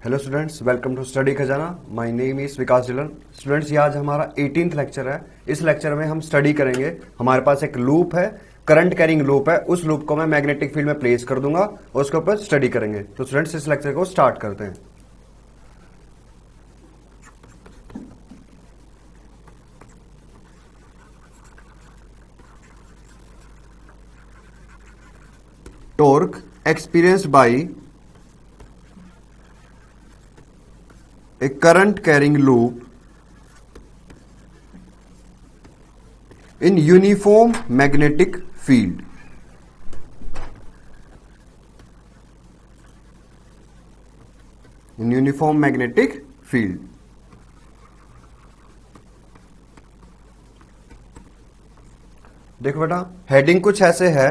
Hello students, welcome to study Khazana. My name is Vikas Jilan. Students, ये आज हमारा 18th लेक्चर है। इस लेक्चर में हम स्टडी करेंगे। हमारे पास एक लूप है, करंट कैरिंग लूप है। उस लूप को मैं मैग्नेटिक फील्ड में प्लेस कर दूंगा और उसके ऊपर स्टडी करेंगे। तो स्टूडेंट्स, इस लेक्चर को स्टार्ट करते हैं। Torque experienced by a current carrying loop in uniform magnetic field. In uniform magnetic field. देखो बेटा, हेडिंग कुछ ऐसे है,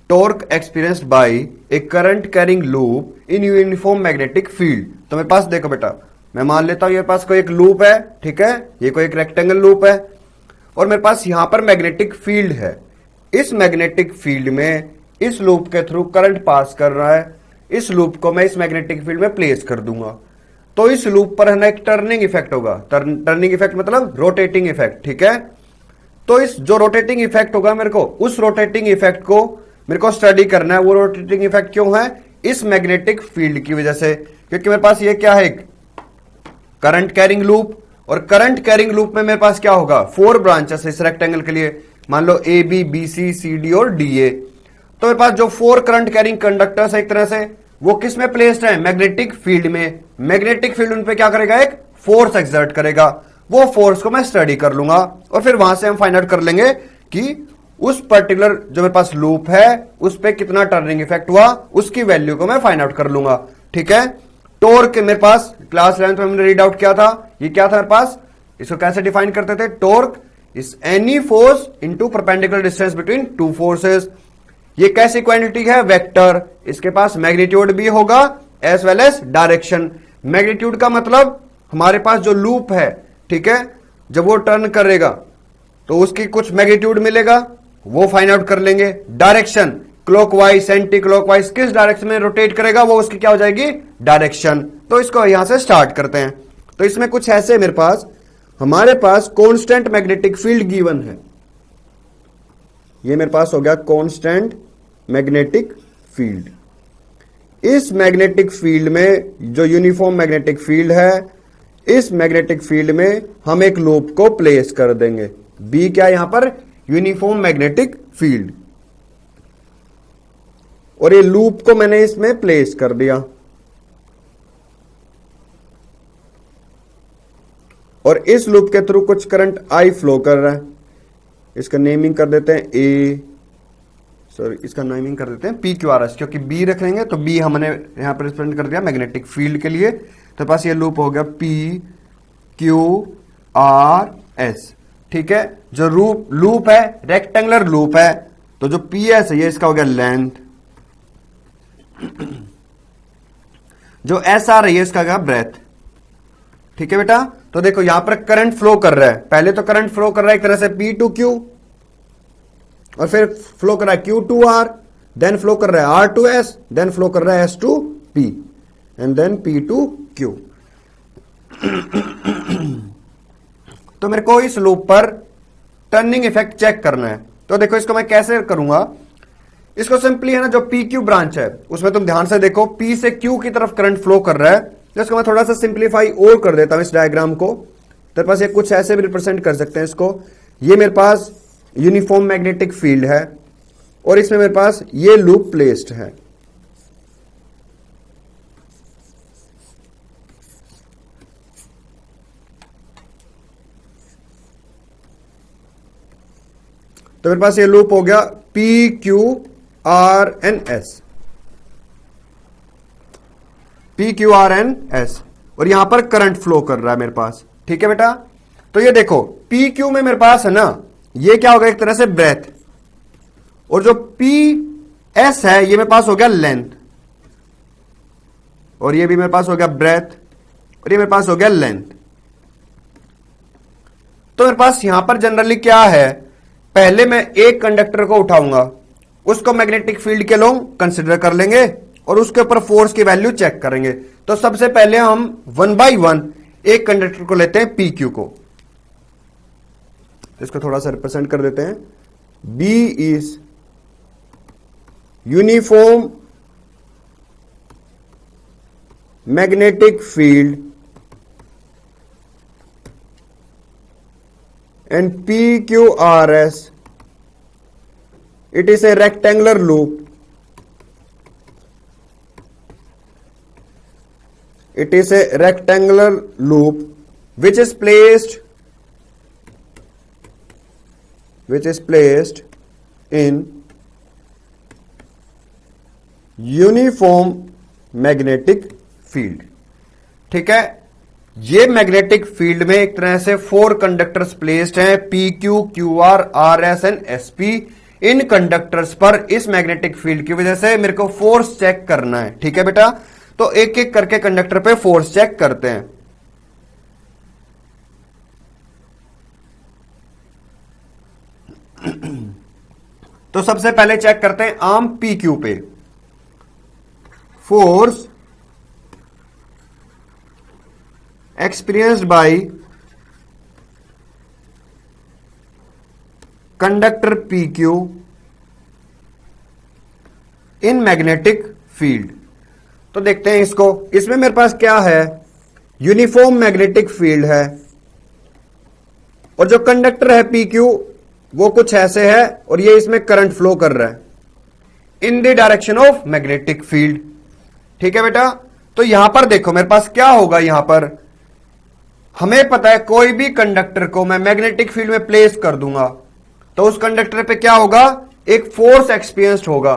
torque experienced bye A current carrying loop in uniform magnetic field. तो मेरे पास देखो बेटा, मैं मान लेता हूं मेरे पास कोई एक लूप है, ठीक है, ये कोई एक रेक्टेंगल लूप है और मेरे पास यहां पर मैग्नेटिक फील्ड है। इस मैग्नेटिक फील्ड में इस लूप के थ्रू करंट पास कर रहा है। इस लूप को मैं इस मैग्नेटिक फील्ड में प्लेस कर दूंगा तो इस लूप पर है ना एक टर्निंग इफेक्ट होगा। टर्निंग इफेक्ट मतलब रोटेटिंग इफेक्ट, ठीक है। तो इस जो रोटेटिंग इफेक्ट होगा मेरे को, उस रोटेटिंग इफेक्ट को मेरे को स्टडी करना है। वो रोटेटिंग इफेक्ट क्यों है? इस मैग्नेटिक फील्ड की वजह से, क्योंकि मेरे पास ये क्या है, करंट कैरिंग लूप। और करंट कैरिंग लूप में मेरे पास क्या होगा, 4 ब्रांचेस इस रेक्टेंगल के लिए, मान लो A B B C C D और डी ए। तो मेरे पास जो 4 करंट कैरिंग कंडक्टर्स है एक तरह से, वो किस में प्लेस्ड है? मैग्नेटिक फील्ड में। मैग्नेटिक फील्ड उन पे क्या करेगा? एक फोर्स एक्सर्ट करेगा। वो फोर्स को मैं स्टडी कर लूंगा और फिर वहां से हम फाइंड आउट कर लेंगे कि उस पर्टिकुलर जो मेरे पास लूप है उस पे कितना टर्निंग इफेक्ट हुआ, उसकी वैल्यू को मैं फाइंड आउट कर लूंगा, ठीक है। टॉर्क मेरे पास क्लास 11th में हमने रीड आउट किया था। ये क्या था मेरे पास, इसको कैसे डिफाइन करते थे? Torque is any force into perpendicular distance between two forces. ये कैसी क्वांटिटी है? वेक्टर। इसके पास मैग्नीट्यूड भी होगा as well as direction. Magnitude का मतलब हमारे पास जो लूप है, ठीक है, जब वो टर्न करेगा तो उसकी कुछ मैग्नीट्यूड मिलेगा, वो फाइंड आउट कर लेंगे। डायरेक्शन, क्लॉकवाइज एंटी क्लॉकवाइज, किस डायरेक्शन में रोटेट करेगा वो उसकी क्या हो जाएगी? डायरेक्शन। तो इसको यहां से स्टार्ट करते हैं। तो इसमें कुछ ऐसे मेरे पास, हमारे पास कांस्टेंट मैग्नेटिक फील्ड गिवन है। ये मेरे पास हो गया कांस्टेंट मैग्नेटिक फील्ड। इस मैग्नेटिक फील्ड में जो यूनिफॉर्म मैग्नेटिक फील्ड है, इस मैग्नेटिक फील्ड में हम एक लूप को प्लेस कर देंगे। बी क्या है यहां पर? Uniform magnetic field. और ये लूप को मैंने इसमें प्लेस कर दिया और इस लूप के थ्रू कुछ करंट आई फ्लो कर रहा है। इसका नेमिंग कर देते हैं इसका नेमिंग कर देते हैं PQRS, क्योंकि बी रख लेंगे तो बी हमने यहां पर रिप्रेजेंट कर दिया मैग्नेटिक फील्ड के लिए। तो पास ये लूप हो गया PQRS, ठीक है। जो लूप है रेक्टेंगुलर लूप है, तो जो PS है ये इसका हो गया लेंथ। जो SR है ये इसका गया ब्रेथ, ठीक है बेटा। तो देखो यहां पर करंट फ्लो कर रहा है। पहले तो करंट फ्लो कर रहा है एक तरह से P टू Q, और फिर फ्लो कर रहा है Q to R, then flow कर रहा है R to S, then flow कर रहा है S to P and then P to Q। तो मेरे को इस लूप पर टर्निंग इफेक्ट चेक करना है। तो देखो इसको मैं कैसे करूंगा, इसको सिंपली है ना, जो PQ ब्रांच है उसमें तुम ध्यान से देखो, P से Q की तरफ करंट फ्लो कर रहा है। तो इसको मैं थोड़ा सा सिंप्लीफाई और कर देता हूं इस डायग्राम को। तेरे पास ये कुछ ऐसे भी रिप्रेजेंट कर सकते हैं इसको। ये मेरे पास यूनिफॉर्म मैग्नेटिक फील्ड है और इसमें मेरे पास ये लूप प्लेस्ड है। तो मेरे पास ये लूप हो गया PQRNS, PQRNS, और यहां पर करंट फ्लो कर रहा है मेरे पास, ठीक है बेटा। तो ये देखो PQ में मेरे पास है ना, ये क्या होगा, एक तरह से ब्रेथ, और जो PS है ये मेरे पास हो गया लेंथ, और ये भी मेरे पास हो गया ब्रेथ, और ये मेरे पास हो गया लेंथ। तो मेरे पास यहां पर जनरली क्या है, पहले मैं एक कंडक्टर को उठाऊंगा, उसको मैग्नेटिक फील्ड के लोग कंसिडर कर लेंगे, और उसके ऊपर फोर्स की वैल्यू चेक करेंगे। तो सबसे पहले हम 1 बाई 1 एक कंडक्टर को लेते हैं PQ को, इसको थोड़ा सा रिप्रेजेंट कर देते हैं। B is uniform magnetic field and PQRS, it is a rectangular loop. It is a rectangular loop which is placed in uniform magnetic field. ठीक है, ये मैग्नेटिक फील्ड में एक तरह से 4 कंडक्टर्स प्लेस्ड हैं, PQ, QR, RS and SP। In conductors पर इस मैग्नेटिक फील्ड की वजह से मेरे को फोर्स चेक करना है। ठीक है बेटा, तो एक एक करके कंडक्टर पे फोर्स चेक करते हैं। तो सबसे पहले चेक करते हैं आर्म PQ पे force experienced by conductor PQ in magnetic field। तो देखते हैं इसको, इसमें मेरे पास क्या है, यूनिफॉर्म मैग्नेटिक फील्ड है और जो कंडक्टर है PQ वो कुछ ऐसे है और ये इसमें करंट फ्लो कर रहा है इन the direction of magnetic field. ठीक है बेटा, तो यहां पर देखो मेरे पास क्या होगा, यहां पर हमें पता है कोई भी कंडक्टर को मैं मैग्नेटिक फील्ड में प्लेस कर दूंगा तो उस कंडक्टर पे क्या होगा, एक फोर्स एक्सपीरियंस्ड होगा।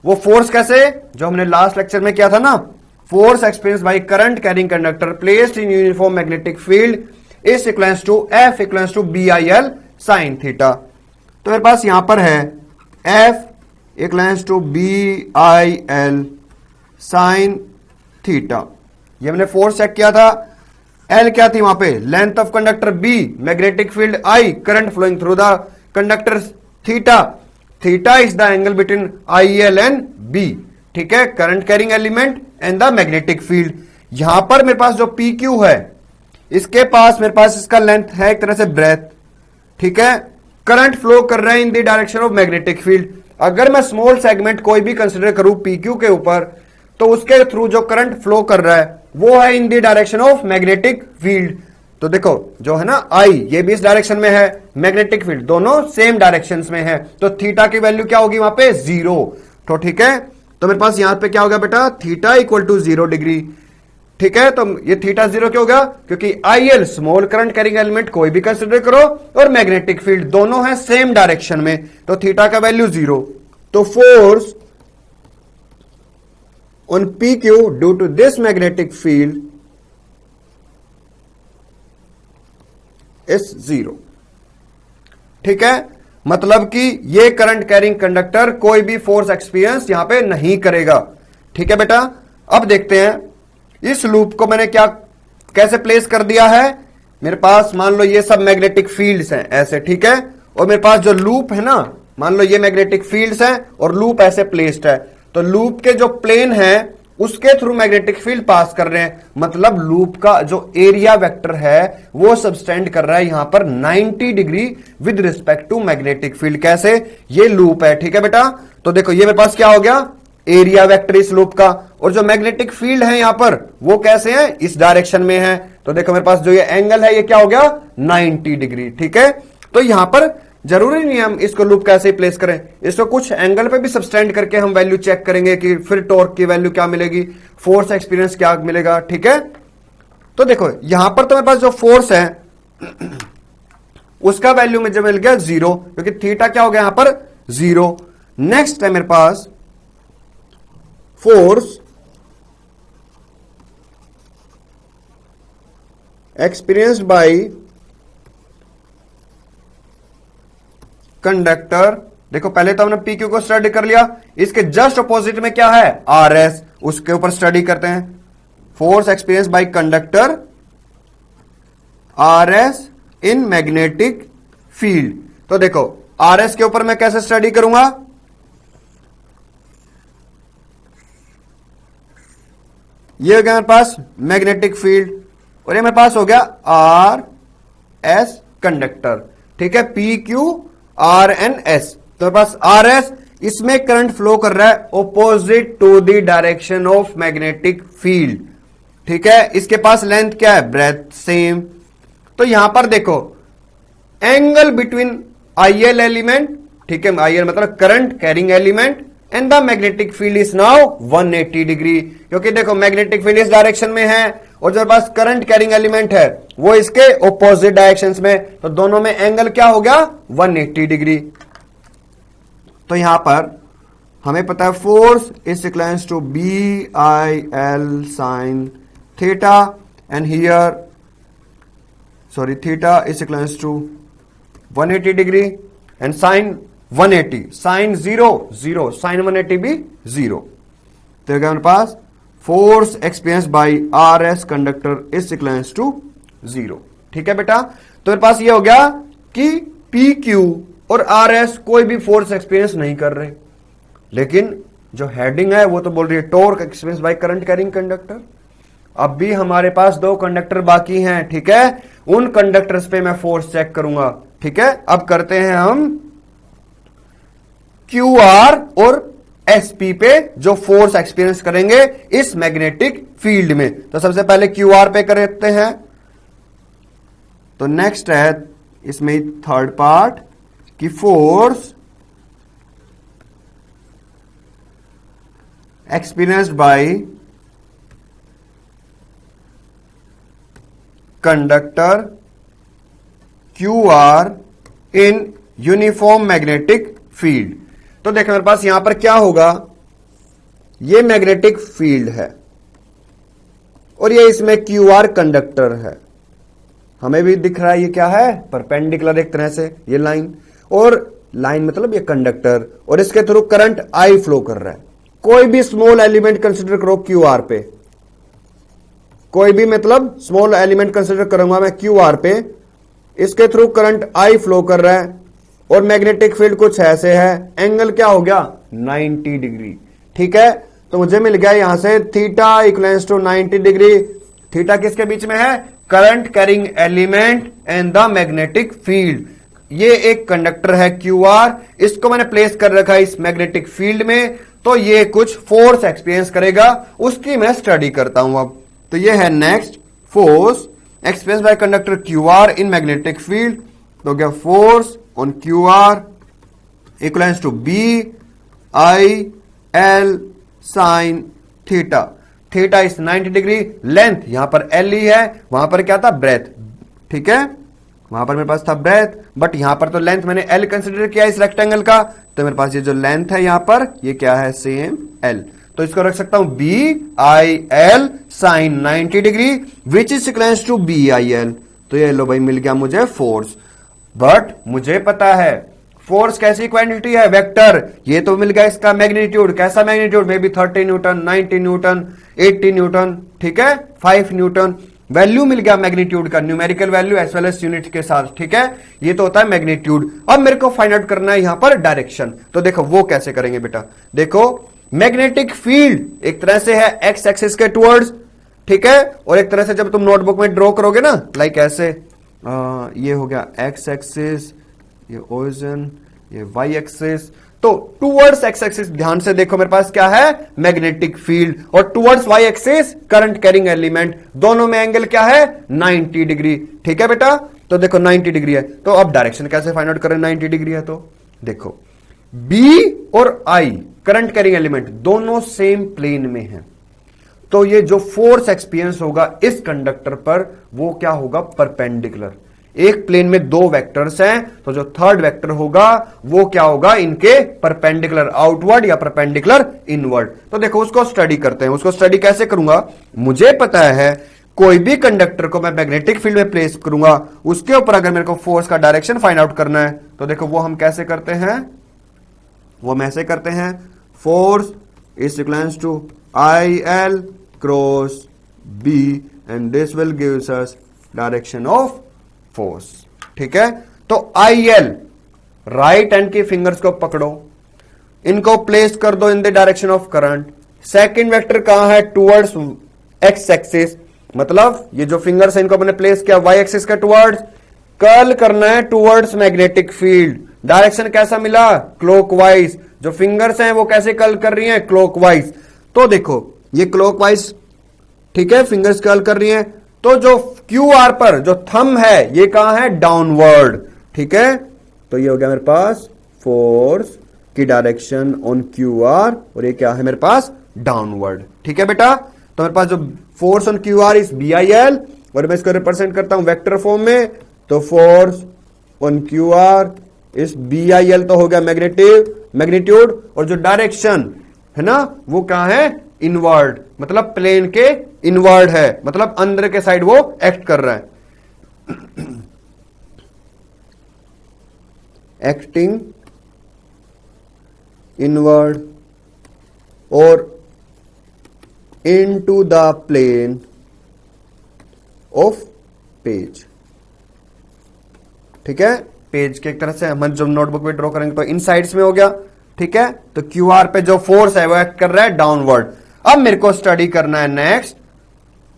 वो फोर्स कैसे, जो हमने लास्ट लेक्चर में किया था ना, force experienced by current carrying conductor placed in uniform magnetic field is equals to F equals to BIL sine theta. तो मेरे पास यहां पर है F equals to BIL sine theta. ये हमने फोर्स चेक किया था। L क्या थी वहां पे, length of conductor B, magnetic field I, current flowing through the conductor theta. Theta is the angle between IL and B। ठीक है, current carrying element and the magnetic field. यहां पर मेरे पास जो PQ है, इसके पास मेरे पास इसका लेंथ है एक तरह से ब्रेथ। ठीक है, करंट फ्लो कर रहा है इन the direction of magnetic field. अगर मैं स्मॉल सेगमेंट कोई भी कंसिडर करूं PQ के ऊपर, तो उसके थ्रू जो करंट फ्लो कर रहा है वो है इन the direction of magnetic field. तो देखो जो है ना I, ये भी इस डायरेक्शन में है, मैग्नेटिक फील्ड दोनों सेम डायरेक्शंस में है, तो थीटा की वैल्यू क्या होगी वहां पे, 0। तो ठीक है, तो मेरे पास यहां पे क्या होगा बेटा, थीटा इक्वल टू 0 डिग्री। ठीक है, तो ये थीटा 0 क्यों होगा, क्योंकि IL small current carrying element कोई भी कंसिडर करो और मैग्नेटिक फील्ड दोनों है सेम डायरेक्शन में, तो थीटा का वैल्यू 0। तो force on PQ due to this magnetic field is 0। ठीक है, मतलब कि ये करंट कैरिंग कंडक्टर कोई भी फोर्स एक्सपीरियंस यहां पे नहीं करेगा। ठीक है बेटा, अब देखते हैं इस लूप को मैंने क्या कैसे प्लेस कर दिया है। मेरे पास मान लो ये सब मैग्नेटिक फील्ड्स हैं ऐसे, ठीक है, और मेरे पास जो लूप है ना, मान लो ये मैग्नेटिक फील्ड्स हैं और लूप ऐसे प्लेस्ड है, तो लूप के जो प्लेन है उसके थ्रू मैग्नेटिक फील्ड पास कर रहे हैं, मतलब लूप का जो एरिया वेक्टर है वो सबस्टेंड कर रहा है यहां पर 90 degree with respect to magnetic field. कैसे, ये लूप है। ठीक है बेटा, तो देखो ये मेरे पास क्या हो गया, एरिया वेक्टर इस लूप का, और जो मैग्नेटिक फील्ड है यहां पर वो कैसे है, इस डायरेक्शन में है। तो देखो मेरे पास जो ये एंगल है ये क्या हो गया, 90 डिग्री। ठीक है, तो यहां पर जरूरी नहीं हम इसको लूप कैसे प्लेस करें, इसको कुछ एंगल पे भी सबस्टेंड करके हम वैल्यू चेक करेंगे कि फिर टॉर्क की वैल्यू क्या मिलेगी, फोर्स एक्सपीरियंस क्या मिलेगा। ठीक है, तो देखो यहां पर तो मेरे पास जो फोर्स है उसका वैल्यू मुझे मिल गया 0, क्योंकि थीटा क्या हो गया यहां पर 0। नेक्स्ट है मेरे पास फोर्स एक्सपीरियंस्ड बाय कंडक्टर। देखो पहले तो हमने PQ को स्टडी कर लिया, इसके जस्ट अपोजिट में क्या है, RS, उसके ऊपर स्टडी करते हैं। Force experience by conductor RS in magnetic field. तो देखो RS के ऊपर मैं कैसे स्टडी करूंगा, ये हो गया मेरे पास मैग्नेटिक फील्ड, और ये मेरे पास हो गया आर एस कंडक्टर, ठीक है, P Q R and S. तो मेरे पास आर एस, इसमें करंट फ्लो कर रहा है opposite to the direction of magnetic field, ठीक है। इसके पास लेंथ क्या है, ब्रेथ सेम। तो यहां पर देखो एंगल बिटवीन आईएल एलिमेंट, ठीक है, आईएल मतलब current carrying element and the magnetic field is now 180 degree, क्योंकि देखो मैग्नेटिक फील्ड इस डायरेक्शन में है और जो पास करंट कैरिंग एलिमेंट है वो इसके ऑपोजिट डायरेक्शंस में, तो दोनों में एंगल क्या हो गया, 180 डिग्री। तो यहां पर हमें पता है force is equals to B I L sine theta, and here sorry theta is equals to 180 degree and sine 180, sine 0 0, sine 180 भी 0। तो हमारे पास force experience by R S conductor is equals to 0, ठीक है बेटा। तो मेरे पास ये हो गया कि पी क्यू और आर एस कोई भी फोर्स एक्सपीरियंस नहीं कर रहे, लेकिन जो हेडिंग है वो तो बोल रही है torque experience by current carrying conductor. अब भी हमारे पास दो कंडक्टर बाकी हैं, ठीक है, उन कंडक्टर्स पे मैं फोर्स चेक करूंगा, ठीक है। अब करते हैं हम क्यू आर और एस पी पे जो फोर्स एक्सपीरियंस करेंगे इस मैग्नेटिक फील्ड में। तो सबसे पहले क्यू आर पे करते हैं। तो नेक्स्ट है इसमें थर्ड पार्ट की force experienced by conductor Q R in uniform magnetic field. तो देखो मेरे पास यहां पर क्या होगा, ये मैग्नेटिक फील्ड है और ये इसमें क्यू आर कंडक्टर है, हमें भी दिख रहा है ये क्या है, परपेंडिकुलर एक तरह से ये लाइन, और लाइन मतलब ये कंडक्टर, और इसके थ्रू करंट आई फ्लो कर रहा है। कोई भी स्मॉल एलिमेंट कंसिडर करो क्यू आर पे, कोई भी मतलब स्मॉल एलिमेंट कंसिडर करूंगा मैं क्यू आर पे, इसके थ्रू करंट आई फ्लो कर रहा है और मैग्नेटिक फील्ड कुछ ऐसे है, एंगल क्या हो गया 90 डिग्री, ठीक है। तो मुझे मिल गया यहां से theta equals to 90 degree. Theta किसके बीच में है, current carrying element and the magnetic field. ये एक कंडक्टर है क्यू आर, इसको मैंने प्लेस कर रखा है इस मैग्नेटिक फील्ड में, तो ये कुछ फोर्स एक्सपीरियंस करेगा, उसकी मैं स्टडी करता हूं अब। तो ये है next force experience by conductor Q R in magnetic field. तो क्या force on QR equals to B I L sin theta. Theta is 90 degree, length यहां पर L ही है, वहां पर क्या था ब्रेथ, ठीक है, वहां पर मेरे पास था ब्रेथ, बट यहां पर तो लेंथ मैंने L कंसिडर किया इस रेक्टेंगल का, तो मेरे पास ये जो लेंथ है यहां पर ये क्या है सेम L। तो इसको रख सकता हूं B I L sin 90 degree which is equals to B I L। तो ये लो भाई मिल गया मुझे फोर्स, बट मुझे पता है फोर्स कैसी क्वांटिटी है, वेक्टर। ये तो मिल गया इसका मैग्नीट्यूड, कैसा magnitude, may be 30 newton, 90 newton, 80 newton, ठीक है, 5 न्यूटन। वैल्यू मिल गया मैग्नीट्यूड का, numerical value as well as unit के साथ, ठीक है। ये तो होता है मैग्नीट्यूड। अब मेरे को फाइंड आउट करना है यहां पर डायरेक्शन। तो देखो वो कैसे करेंगे बेटा, देखो मैग्नेटिक फील्ड एक तरह से है एक्स एक्सिस के टुवर्ड्स, ठीक है, और एक तरह से जब तुम नोटबुक में ड्रॉ करोगे ना लाइक ऐसे, ये हो गया एक्स एक्सिस, ये ओरिजिन, ये वाई एक्सिस। तो टुवर्ड्स एक्स एक्सिस ध्यान से देखो मेरे पास क्या है मैग्नेटिक फील्ड, और towards Y axis current carrying element, दोनों में एंगल क्या है 90 डिग्री, ठीक है बेटा। तो देखो 90 डिग्री है, तो अब डायरेक्शन कैसे फाइंड आउट करें 90 डिग्री है, तो देखो बी और आई करंट कैरिंग एलिमेंट दोनों सेम प्लेन में है, तो ये जो फोर्स एक्सपीरियंस होगा इस कंडक्टर पर वो क्या होगा परपेंडिकुलर। एक प्लेन में दो वेक्टर्स हैं, तो जो थर्ड वेक्टर होगा वो क्या होगा इनके परपेंडिकुलर आउटवर्ड या परपेंडिकुलर इनवर्ड। तो देखो उसको स्टडी करते हैं। उसको स्टडी कैसे करूंगा, मुझे पता है कोई भी कंडक्टर को मैं मैग्नेटिक फील्ड में प्लेस करूंगा, उसके ऊपर अगर मेरे को फोर्स का डायरेक्शन फाइंड आउट करना है, तो देखो वो हम कैसे करते हैं, वो हम ऐसे करते हैं, force is equals to I L cross B and this will gives us direction of force, ठीक है। तो आई एल राइट हैंड की फिंगर्स को पकड़ो, इनको प्लेस कर दो in the direction of current. Second vector कहां है टुवर्ड्स एक्स एक्सिस, मतलब ये जो फिंगर्स है इनको अपने प्लेस किया वाई एक्सिस के टुवर्ड्स, कर्ल करना है टुवर्ड्स मैग्नेटिक फील्ड। डायरेक्शन कैसा मिला? क्लॉकवाइज। जो फिंगर्स हैं वो कैसे कर्ल कर रही हैं? क्लॉकवाइज। तो देखो ये क्लॉकवाइज, ठीक है, फिंगर्स कर्ल कर रही हैं। तो जो क्यू आर पर जो थंब है ये कहां है? डाउनवर्ड, ठीक है। तो ये हो गया मेरे पास फोर्स की डायरेक्शन ऑन क्यू आर, और ये क्या है मेरे पास? डाउनवर्ड, ठीक है बेटा। तो मेरे पास जो force on Q R is B I L, और मैं इसको रिप्रेजेंट करता हूं वेक्टर फॉर्म में, तो force on Q R is B I L, तो हो गया मैग्नीट्यूड, और जो डायरेक्शन है ना वो क्या है? इनवर्ड, मतलब प्लेन के इनवर्ड है, मतलब अंदर के साइड वो एक्ट कर रहा है। एक्टिंग इनवर्ड और into the plane of page, ठीक है। पेज के एक तरह से हम जब नोटबुक पे ड्रॉ करेंगे तो इन साइड्स में हो गया, ठीक है। तो क्यू आर पे जो फोर्स है वो एक्ट कर रहा है डाउनवर्ड। अब मेरे को स्टडी करना है नेक्स्ट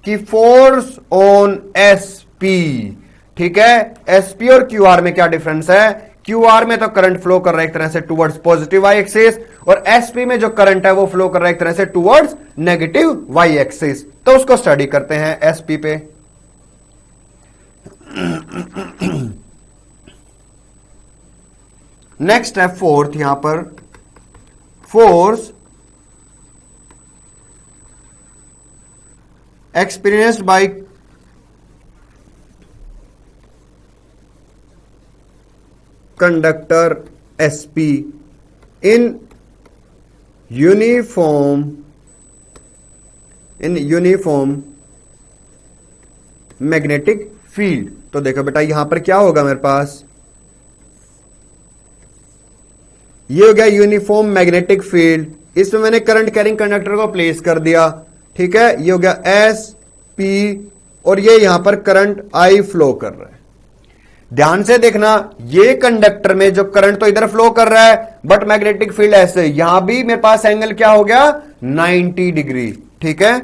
कि फोर्स ऑन एसपी, ठीक है। एसपी और क्यू आर में क्या डिफरेंस है? क्यू आर में तो करंट फ्लो कर रहा है एक तरह से टुवर्ड्स पॉजिटिव वाई एक्सिस, और एसपी में जो करंट है वो फ्लो कर रहा है एक तरह से टुवर्ड्स नेगेटिव वाई एक्सिस। तो उसको स्टडी करते हैं एसपी पे। नेक्स्ट है फोर्थ, यहां पर force experienced by conductor SP in uniform magnetic field। तो देखो बेटा यहां पर क्या होगा मेरे पास? ये हो गया यूनिफॉर्म मैग्नेटिक फील्ड, इसमें मैंने करंट कैरिंग कंडक्टर को प्लेस कर दिया, ठीक है। ये हो गया एस पी, और ये यहां पर करंट आई फ्लो कर रहा है। ध्यान से देखना, ये कंडक्टर में जो करंट तो इधर फ्लो कर रहा है, बट मैग्नेटिक फील्ड ऐसे, यहां भी मेरे पास एंगल क्या हो गया? 90 डिग्री, ठीक है।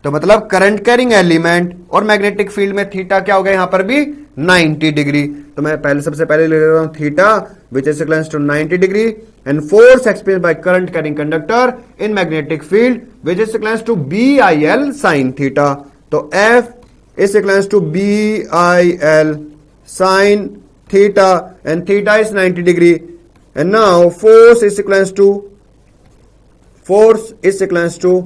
तो मतलब करंट कैरिंग एलिमेंट और मैग्नेटिक फील्ड में थीटा क्या हो गया? यहां पर भी 90 डिग्री। तो मैं सबसे पहले ले रहा हूं theta which is equals to 90 degree, and force experienced by current carrying conductor in magnetic field which is equals to B I L sine theta. तो F is equals to B I L sine theta, and theta is 90 degree, and now force is equals to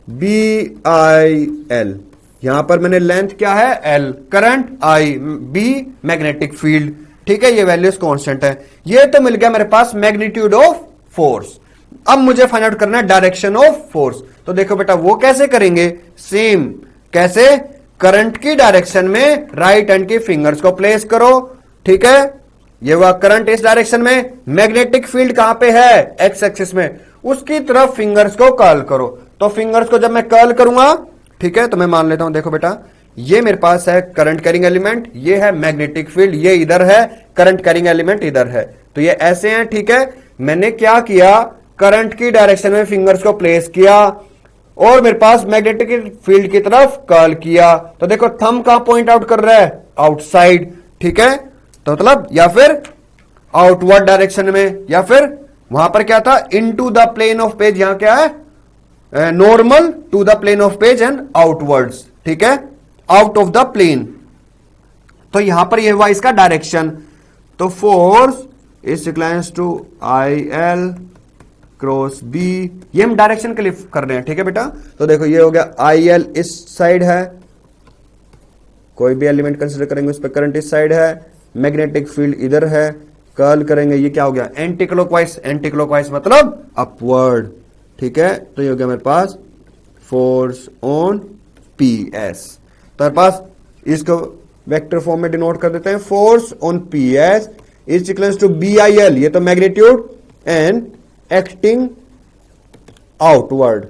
B I L. यहां पर मैंने length क्या है? L, current I, B magnetic field, ठीक है। ये values constant है। ये तो मिल गया मेरे पास मैग्नीट्यूड ऑफ फोर्स। अब मुझे फाइंड आउट करना है डायरेक्शन ऑफ फोर्स। तो देखो बेटा वो कैसे करेंगे? सेम, कैसे? करंट की डायरेक्शन में राइट हैंड की फिंगर्स को प्लेस करो, ठीक है। ये हुआ करंट इस डायरेक्शन में, मैग्नेटिक फील्ड कहां पे है? एक्स एक्सिस में, उसकी तरफ फिंगर्स को कर्ल करो। तो फिंगर्स को जब मैं कर्ल करूंगा, ठीक है, तो मैं मान लेता हूं, देखो बेटा ये मेरे पास है करंट कैरिंग एलिमेंट, ये है मैग्नेटिक फील्ड, ये इधर है, करंट कैरिंग एलिमेंट इधर है, तो ये ऐसे हैं, ठीक है। मैंने क्या किया? करंट की डायरेक्शन में फिंगर्स को प्लेस किया और मेरे पास मैग्नेटिक फील्ड की तरफ कर्ल किया। तो देखो थंब कहां पॉइंट आउट कर रहा है? आउटसाइड, ठीक है। तो मतलब या फिर आउटवर्ड डायरेक्शन में, या फिर वहां पर क्या था? Into the plane of page, यहां क्या है? Normal to the plane of page and outwards, ठीक है, आउट ऑफ द प्लेन। तो यहां पर यह हुआ इसका डायरेक्शन। तो force is equals to I L cross B, ये हम डायरेक्शन के लिए कर रहे हैं, ठीक है बेटा। तो देखो ये हो गया आई एल इस साइड है, कोई भी एलिमेंट कंसीडर करेंगे उस पर करंट इस साइड है, मैग्नेटिक फील्ड इधर है, कर्ल करेंगे ये क्या हो गया? एंटी क्लॉकवाइज, एंटी क्लॉकवाइज मतलब अपवर्ड, ठीक है। तो ये हो गया मेरे पास फोर्स ऑन पी एस। तो मेरे पास इसको वेक्टर फॉर्म में डिनोट कर देते हैं, force on P S is equals to B I L, ये तो magnitude, and acting outward,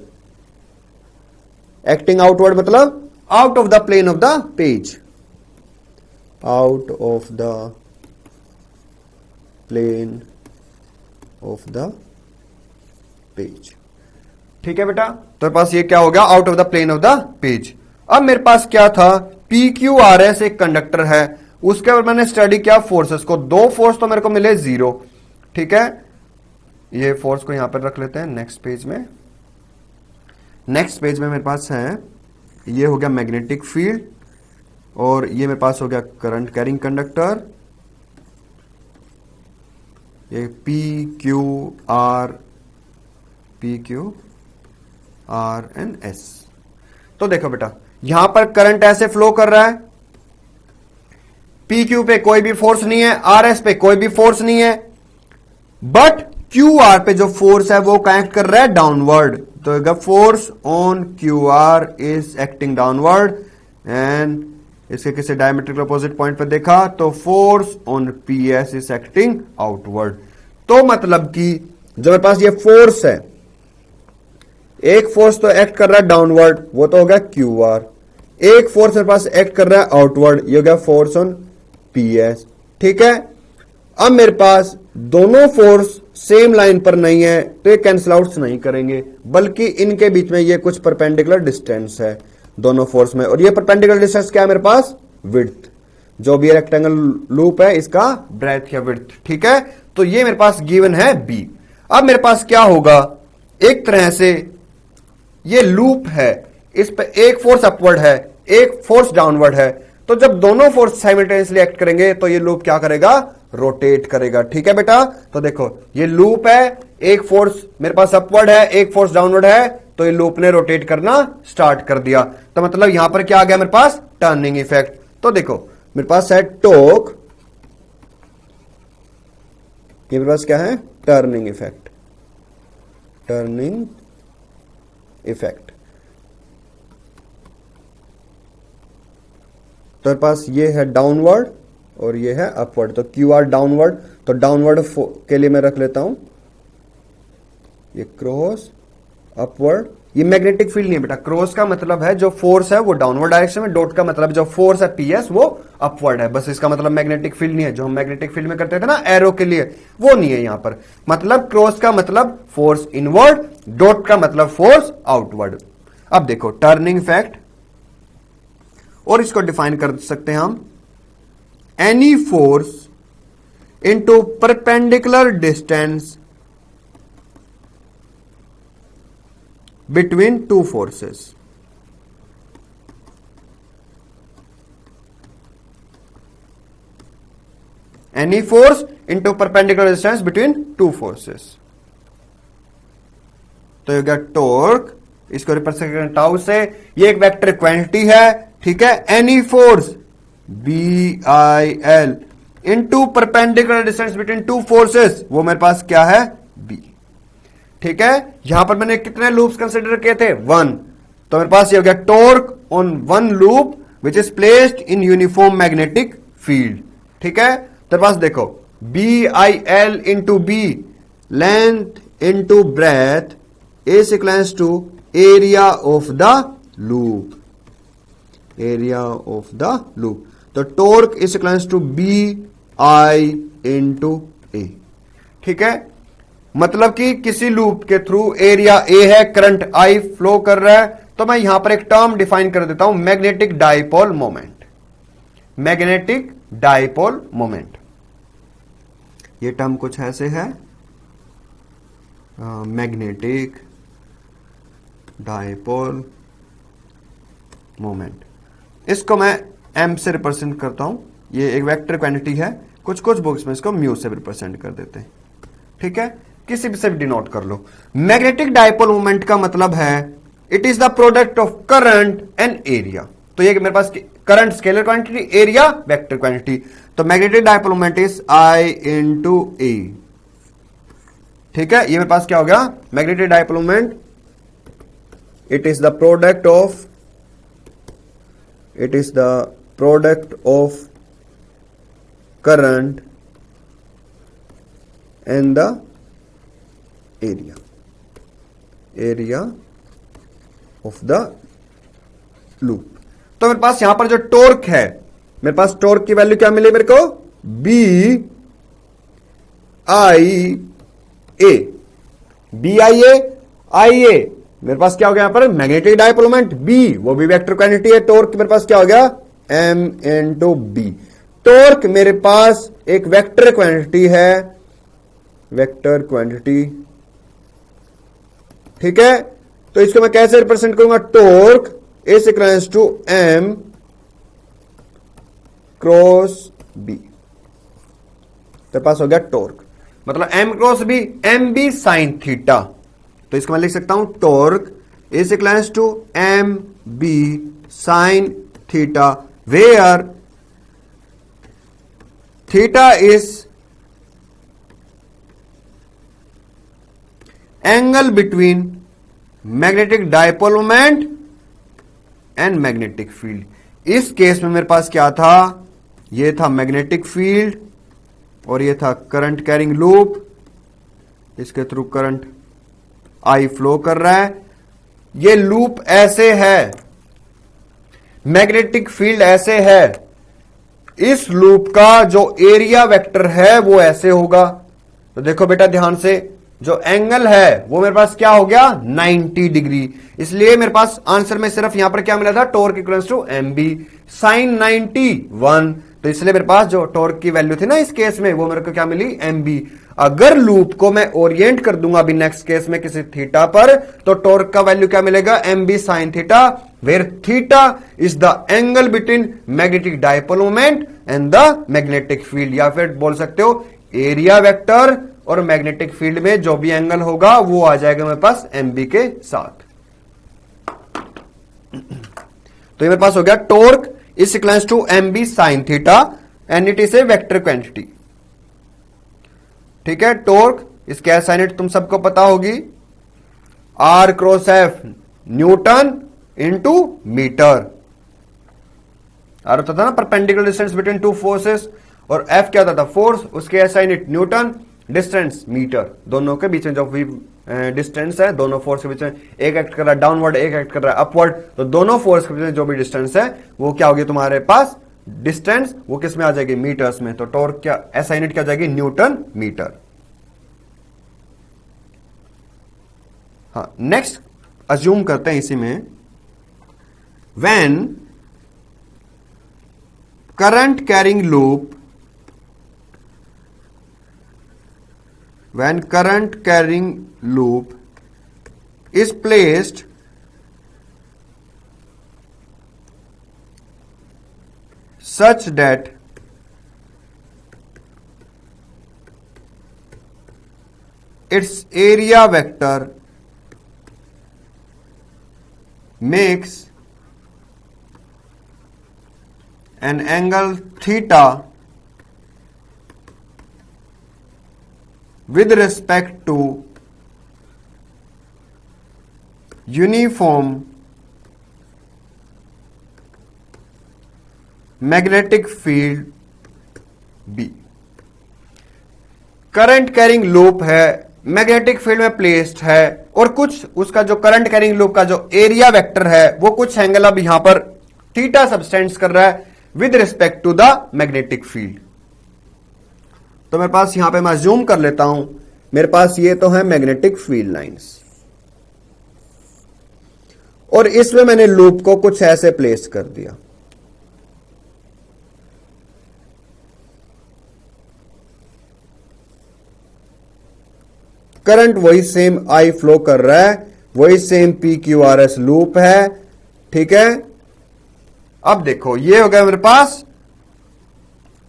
acting outward मतलब out of the plane of the page, out of the plane of the page. ठीक है बेटा, तो मेरे पास ये क्या हो गया, out of the plane of the page. अब मेरे पास क्या था, पी क्यू आर एस एक कंडक्टर है, उसके ऊपर मैंने स्टडी किया फोर्सेस को, दो फोर्स तो मेरे को मिले 0। ठीक है, ये फोर्स को यहां पर रख लेते हैं नेक्स्ट पेज में। नेक्स्ट पेज में मेरे पास है, ये हो गया मैग्नेटिक फील्ड, और ये मेरे पास हो गया करंट कैरिंग कंडक्टर, ये P Q are and S. तो देखो बेटा, यहां पर करंट ऐसे फ्लो कर रहा है, पी क्यू पे कोई भी फोर्स नहीं है, आर एस पे कोई भी फोर्स नहीं है, बट क्यू आर पे जो फोर्स है वो कनेक्ट कर रहा है डाउनवर्ड। तो force on Q R is acting downward, and इसके किसी डायमेट्रिकल अपोजिट पॉइंट पे देखा तो force on P S is acting outward. तो मतलब कि जो मेरे पास ये फोर्स है, एक फोर्स तो एक्ट कर रहा है डाउनवर्ड, वो तो हो गया क्यू आर, एक फोर्स मेरे पास एक्ट कर रहा है आउटवर्ड, ये हो गया फोर्स ऑन पी एस। ठीक है, अब मेरे पास दोनों फोर्स सेम लाइन पर नहीं है, तो ये कैंसल आउट नहीं करेंगे, बल्कि इनके बीच में ये कुछ परपेंडिकुलर डिस्टेंस है दोनों फोर्स में, और ये परपेंडिकुलर डिस्टेंस क्या है मेरे पास, विड्थ। जो भी रेक्टेंगल लूप है इसका ब्रेथ या विड्थ। ठीक है, तो ये मेरे पास गिवन है बी। अब मेरे पास क्या होगा, एक तरह से ये लूप है, इस पे एक फोर्स अपवर्ड है, एक फोर्स डाउनवर्ड है, तो जब दोनों फोर्स साइमल्टेनियसली एक्ट करेंगे तो ये लूप क्या करेगा, रोटेट करेगा। ठीक है बेटा, तो देखो ये लूप है, एक फोर्स मेरे पास अपवर्ड है, एक फोर्स डाउनवर्ड है, तो ये लूप ने रोटेट करना स्टार्ट कर दिया। तो मतलब यहां पर क्या आ गया मेरे पास, टर्निंग इफेक्ट। तो देखो मेरे पास है टॉर्क, ये मेरे पास क्या है, टर्निंग इफेक्ट, टर्निंग इफेक्ट। तो मेरे पास ये है डाउनवर्ड और ये है अपवर्ड, तो क्यू आर डाउनवर्ड, तो डाउनवर्ड के लिए मैं रख लेता हूं ये क्रॉस, अपवर्ड। ये मैग्नेटिक फील्ड नहीं है बेटा, क्रॉस का मतलब है जो फोर्स है वो डाउनवर्ड डायरेक्शन में, डॉट का मतलब जो फोर्स है पीएस वो अपवर्ड है, बस इसका मतलब मैग्नेटिक फील्ड नहीं है। जो हम मैग्नेटिक फील्ड में करते थे ना एरो के लिए, वो नहीं है यहां पर। मतलब क्रॉस का मतलब फोर्स इनवर्ड, डॉट का मतलब फोर्स आउटवर्ड। अब देखो टर्निंग इफेक्ट, और इसको डिफाइन कर सकते हैं हम, any force into perpendicular distance between two forces। Any force into perpendicular distance between two forces। तो ये गया टॉर्क, इसको रिप्रेजेंट करें टाउ से, ये एक वेक्टर क्वांटिटी है। ठीक है, any force BIL into perpendicular distance between two forces, वो मेरे पास क्या है, B। ठीक है, यहां पर मैंने कितने लूप्स कंसिडर किए थे, 1। तो मेरे पास ये हो गया torque on one loop which is placed in uniform magnetic field. ठीक है, तो पास देखो BIL into B, length into breadth is equals to area of the loop, area of the loop. तो torque is equals to BI into A। ठीक है, मतलब कि किसी लूप के थ्रू एरिया A है, करंट I फ्लो कर रहा है, तो मैं यहां पर एक टर्म डिफाइन कर देता हूं, magnetic dipole moment. Magnetic dipole moment, ये टर्म कुछ ऐसे है, मैग्नेटिक डाइपोल मोमेंट। इसको मैं m से रिप्रेजेंट करता हूं, ये एक वेक्टर क्वांटिटी है, कुछ कुछ बुक्स में इसको म्यू से रिप्रेजेंट कर देते हैं। ठीक है, किसी भी से डिनोट कर लो। मैग्नेटिक डाइपोल मोमेंट का मतलब है it is the product of current and area. तो ये मेरे पास current scalar quantity, area vector quantity. तो magnetic dipole moment is I into A। ठीक है, ये मेरे पास क्या हो गया, magnetic dipole moment it is the product of current and the area of the loop. तो मेरे पास यहां पर जो टॉर्क है, मेरे पास टॉर्क की वैल्यू क्या मिली मेरे को, BIA। IA मेरे पास क्या हो गया यहां पर मैग्नेटिक डायपोल मोमेंट बी, वो भी वेक्टर क्वांटिटी है। टॉर्क मेरे पास क्या हो गया एम इनटू बी। टॉर्क मेरे पास एक वेक्टर क्वांटिटी है, वेक्टर क्वांटिटी, ठीक है। तो इसको मैं कैसे रिप्रेजेंट करूंगा, torque is equals to M cross B. तो पास हो गया टॉर्क, मतलब M cross B, M B sine theta. तो इसको मैं लिख सकता हूं torque is equals to M B sine theta, where theta is angle between magnetic dipole moment and magnetic field. इस केस में मेरे पास क्या था, ये था मैग्नेटिक फील्ड और ये था करंट कैरिंग लूप, इसके थ्रू करंट आई फ्लो कर रहा है। ये लूप ऐसे है, मैग्नेटिक फील्ड ऐसे है, इस लूप का जो एरिया वेक्टर है वो ऐसे होगा। तो देखो बेटा ध्यान से, जो एंगल है वो मेरे पास क्या हो गया 90 डिग्री। इसलिए मेरे पास आंसर में सिर्फ यहां पर क्या मिला था, torque equals to M B sine 91। तो इसलिए मेरे पास जो टॉर्क की वैल्यू थी ना इस केस में, वो मेरे को क्या मिली एम बी। अगर लूप को मैं ओरिएंट कर दूंगा अभी नेक्स्ट केस में किसी थीटा पर, तो टॉर्क का वैल्यू क्या मिलेगा M B sine theta, where theta is the angle between magnetic dipole moment and the magnetic field. या फिर बोल सकते हो एरिया वेक्टर और मैग्नेटिक फील्ड में जो भी एंगल होगा वो आ जाएगा मेरे पास एम बी के साथ। तो ये मेरे पास हो गया torque is equals to M B sine theta and it is a vector quantity, ठीक है। टॉर्क इसकी एसआई यूनिट तुम सबको पता होगी, R cross F newton into metre. R होता था ना perpendicular distance between two forces, और एफ क्या होता था फोर्स, उसके SI unit newton, distance metre. दोनों के बीच में जो भी डिस्टेंस है, दोनों फोर्स के बीच में, एक एक्ट कर रहा है डाउनवर्ड, एक एक्ट कर रहा है अपवर्ड, तो दोनों फोर्स के बीच में जो भी डिस्टेंस है वो क्या होगी तुम्हारे पास डिस्टेंस, वो किस में आ जाएगी मीटर्स में। तो टॉर्क क्या एसआई यूनिट क्या आ जाएगी न्यूटन मीटर। हाँ, नेक्स्ट अज्यूम करते हैं इसी में, when current carrying loop, when current carrying loop is placed such that its area vector makes an angle theta with respect to uniform magnetic field B। Current carrying loop है, magnetic field में placed है, और कुछ उसका जो current carrying loop का जो area vector है वो कुछ एंगल अब यहां पर थीटा सबटेंड्स कर रहा है with respect to the magnetic field. तो मेरे पास यहां पे मैं जूम कर लेता हूं, मेरे पास ये तो है मैग्नेटिक फील्ड लाइंस, और इसमें मैंने लूप को कुछ ऐसे प्लेस कर दिया। करंट वही सेम आई फ्लो कर रहा है, वही same P Q R S loop है, ठीक है। अब देखो ये हो गया मेरे पास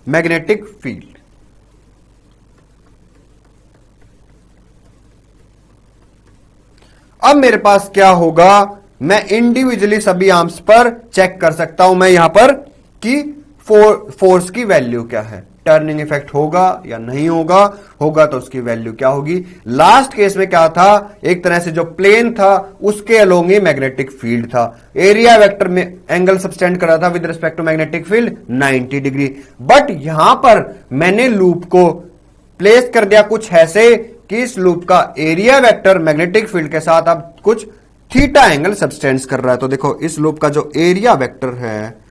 मैग्नेटिक फील्ड। अब मेरे पास क्या होगा, मैं इंडिविजुअली सभी आर्म्स पर चेक कर सकता हूं मैं यहां पर कि फोर्स की वैल्यू क्या है, टर्निंग इफेक्ट होगा या नहीं होगा, होगा तो उसकी वैल्यू क्या होगी। लास्ट केस में क्या था, एक तरह से जो प्लेन था उसके अलोंग ही मैग्नेटिक फील्ड था, एरिया वेक्टर में एंगल सबटेंड कर रहा था with respect to magnetic field 90 degree. But यहां पर मैंने लूप को प्लेस कर दिया कुछ ऐसे कि इस लूप का एरिया वेक्टर मैग्नेटिक फील्ड के साथ अब कुछ थीटा एंगल सबटेंड्स कर रहा है। तो देखो इस लूप का जो एरिया वेक्टर है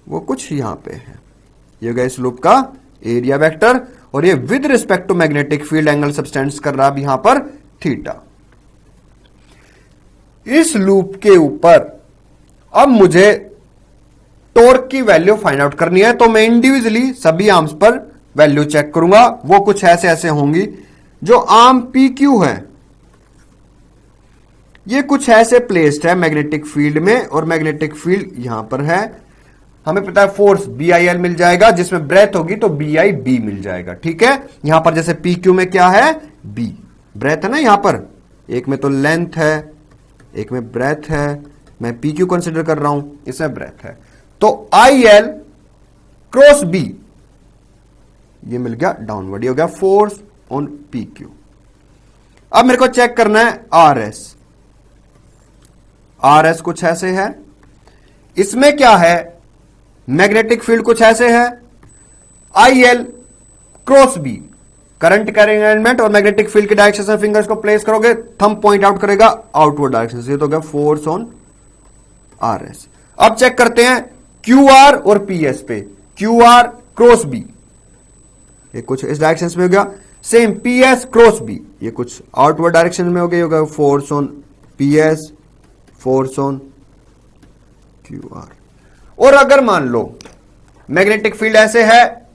वो कुछ यहां पे है, ये हो गया इस लूप का एरिया वेक्टर, और ये with respect to magnetic field angle substance कर रहा है यहां पर थीटा। इस लूप के ऊपर अब मुझे टॉर्क की वैल्यू फाइंड आउट करनी है, तो मैं इंडिविजुअली सभी आर्म्स पर वैल्यू चेक करूंगा। वो कुछ ऐसे ऐसे होंगी। जो आर्म पी क्यू है ये कुछ ऐसे प्लेस्ड है मैग्नेटिक फील्ड में, और मैग्नेटिक फील्ड यहां पर है। हमें पता है फोर्स बी आई एल मिल जाएगा, जिसमें ब्रेथ होगी तो बी आई बी मिल जाएगा। ठीक है, यहां पर जैसे पी क्यू में क्या है, बी ब्रेथ है ना, यहां पर एक में तो लेंथ है, एक में ब्रेथ है, मैं पी क्यू कंसिडर कर रहा हूं, इसमें ब्रेथ है, तो आई एल क्रॉस बी ये मिल गया डाउनवर्ड, ये हो गया फोर्स ऑन पी क्यू। अब मेरे को चेक करना है आर एस। आर एस कुछ ऐसे है, इसमें क्या है, मैग्नेटिक फील्ड कुछ ऐसे है, I L cross B current carrying element, और मैग्नेटिक फील्ड के डायरेक्शन से फिंगर्स को प्लेस करोगे, थंब पॉइंट आउट करेगा आउटवर्ड डायरेक्शन से, ये तो हो गया फोर्स ऑन आर एस। अब चेक करते हैं क्यू आर और पी एस पे, क्यू आर क्रॉस बी ये कुछ इस डायरेक्शन में हो गया, same P S cross B ये कुछ आउटवर्ड डायरेक्शन में हो गया, होगा force on P S, force on Q R. और अगर मान लो मैग्नेटिक फील्ड ऐसे है,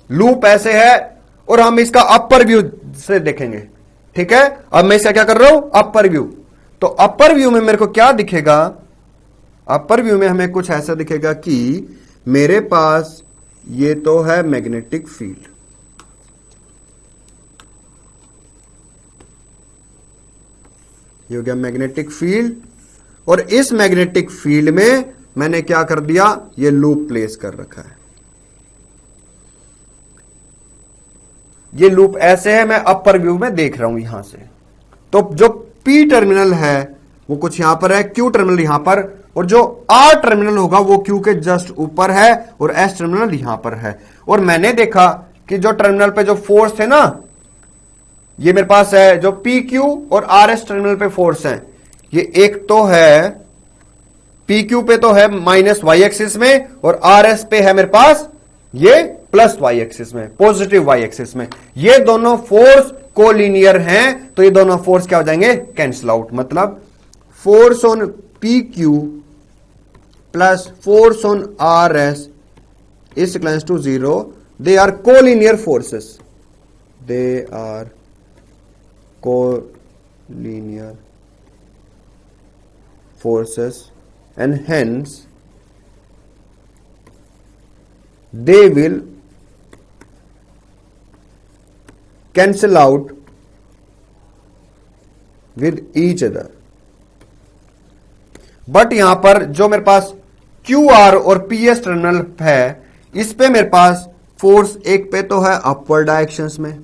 लूप ऐसे है, और हम इसका अपर व्यू से देखेंगे, ठीक है, अब मैं इसका क्या कर रहा हूं, अपर व्यू, तो अपर व्यू में मेरे को क्या दिखेगा, अपर व्यू में हमें कुछ ऐसा दिखेगा कि मेरे पास ये तो है मैग्नेटिक फील्ड, ये हो गया मैग्नेटिक फील्ड, और इस मैग्नेटिक फील्ड में मैंने क्या कर दिया, ये लूप प्लेस कर रखा है। ये लूप ऐसे है, मैं अपर व्यू में देख रहा हूं यहां से, तो जो पी टर्मिनल है वो कुछ यहां पर है, क्यू टर्मिनल यहां पर, और जो आर टर्मिनल होगा वो क्यू के जस्ट ऊपर है, और एस टर्मिनल यहां पर है। और मैंने देखा कि जो टर्मिनल पे जो फोर्स है ना, ये मेरे पास है जो पी क्यू और आर एस टर्मिनल पे फोर्स है, ये एक तो है पी क्यू पे तो है माइनस वाई एक्सिस में, और आर एस पे है मेरे पास ये प्लस वाई एक्सिस में, पॉजिटिव वाई एक्सिस में। ये दोनों फोर्स कोलिनियर हैं, तो ये दोनों फोर्स क्या हो जाएंगे, कैंसिल आउट। मतलब force on P Q plus force on R S is equals to 0, they are collinear forces, they are collinear forces, and hence they will cancel out with each other। But यहां पर जो मेरे पास Q R और P S terminal है, इस पे मेरे पास force एक पे तो है अपवर्ड डायरेक्शंस में,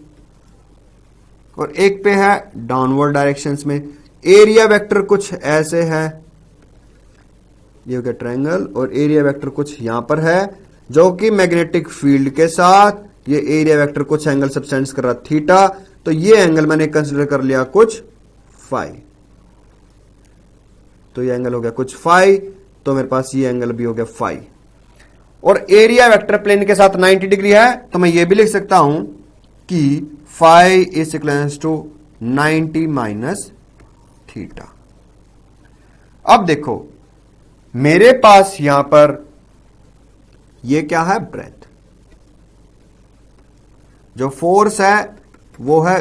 और एक पे है डाउनवर्ड डायरेक्शंस में। एरिया वेक्टर कुछ ऐसे है, ये हो गया ट्रायंगल, और एरिया वेक्टर कुछ यहां पर है, जो कि मैग्नेटिक फील्ड के साथ ये एरिया वेक्टर कुछ एंगल सब्सटेंस कर रहा थीटा, तो ये एंगल मैंने कंसीडर कर लिया कुछ फाई, तो ये एंगल हो गया कुछ फाई, तो मेरे पास ये एंगल भी हो गया फाई। और एरिया वेक्टर प्लेन के साथ 90 डिग्री है, तो मैं ये भी लिख सकता हूं कि phi is equals to 90 minus theta. अब देखो मेरे पास यहां पर ये क्या है, ब्रेथ, जो फोर्स है वो है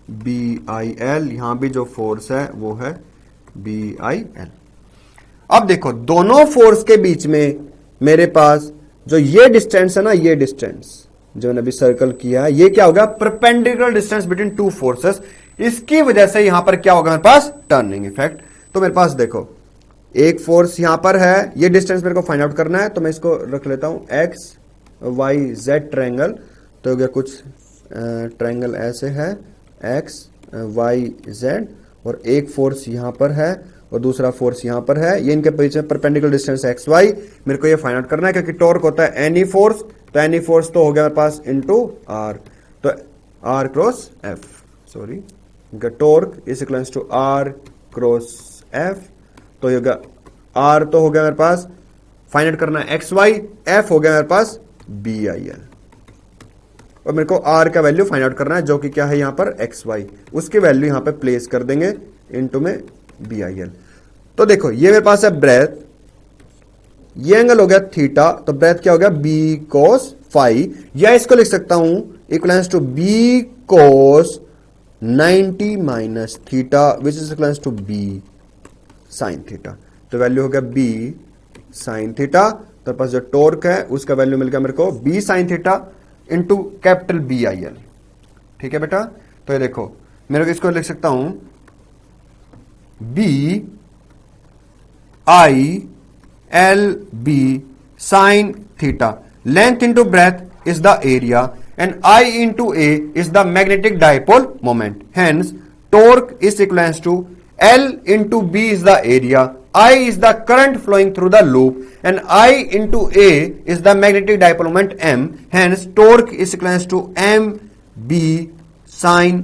बी आई एल, यहां भी जो फोर्स है वो है बी आई एल। अब देखो दोनों फोर्स के बीच में मेरे पास जो ये डिस्टेंस है ना, ये डिस्टेंस जो मैंने अभी सर्कल किया है, ये क्या होगा, perpendicular distance between two forces. इसकी वजह से यहां पर क्या होगा, मेरे पास टर्निंग इफेक्ट। तो मेरे पास देखो एक फोर्स यहां पर है, ये डिस्टेंस मेरे को फाइंड आउट करना है, तो मैं इसको रख लेता हूं एक्स वाई जेड ट्रायंगल, तो हो गया कुछ ट्रायंगल ऐसे है एक्स वाई जेड, और एक फोर्स यहां पर है और दूसरा फोर्स यहां पर है, ये इनके बीच में परपेंडिकुलर डिस्टेंस एक्स वाई। मेरे को ये फाइंड आउट करना है, क्योंकि टॉर्क होता है एनी फोर्स, तो एनी फोर्स तो हो गया मेरे पास इनटू आर, तो R cross F, sorry, torque is equals to R cross F, तो ये होगा आर तो हो गया मेरे पास, फाइंड आउट करना है एक्स वाई, एफ हो गया मेरे पास बी आई एल। और मेरे को आर का वैल्यू फाइंड आउट करना है, जो कि क्या है यहाँ पर एक्स वाई, उसकी वैल्यू यहाँ पे प्लेस कर देंगे इनटू में बी आई एल। तो देखो ये मेरे पास है ब्रेथ, ये एंगल हो गया थीटा, तो ब्रेथ क्या हो गया बी कोस फाई, या इसको लिख सकता हूं equals to B cos 90 minus theta which is equals to B sine theta. तो वैल्यू हो गया बी साइन थीटा, तो पास जो टॉर्क है उसका वैल्यू मिल गया मेरे को B sine theta into capital B I L. ठीक है बेटा, तो ये देखो मेरे को इसको लिख सकता हूं B I L B sine theta, length into breadth is the area and I into A is the magnetic dipole moment. Hence, torque is equivalent to L into B is the area, I is the current flowing through the loop, and I into A is the magnetic dipole moment M. Hence, torque is equivalent to M B sin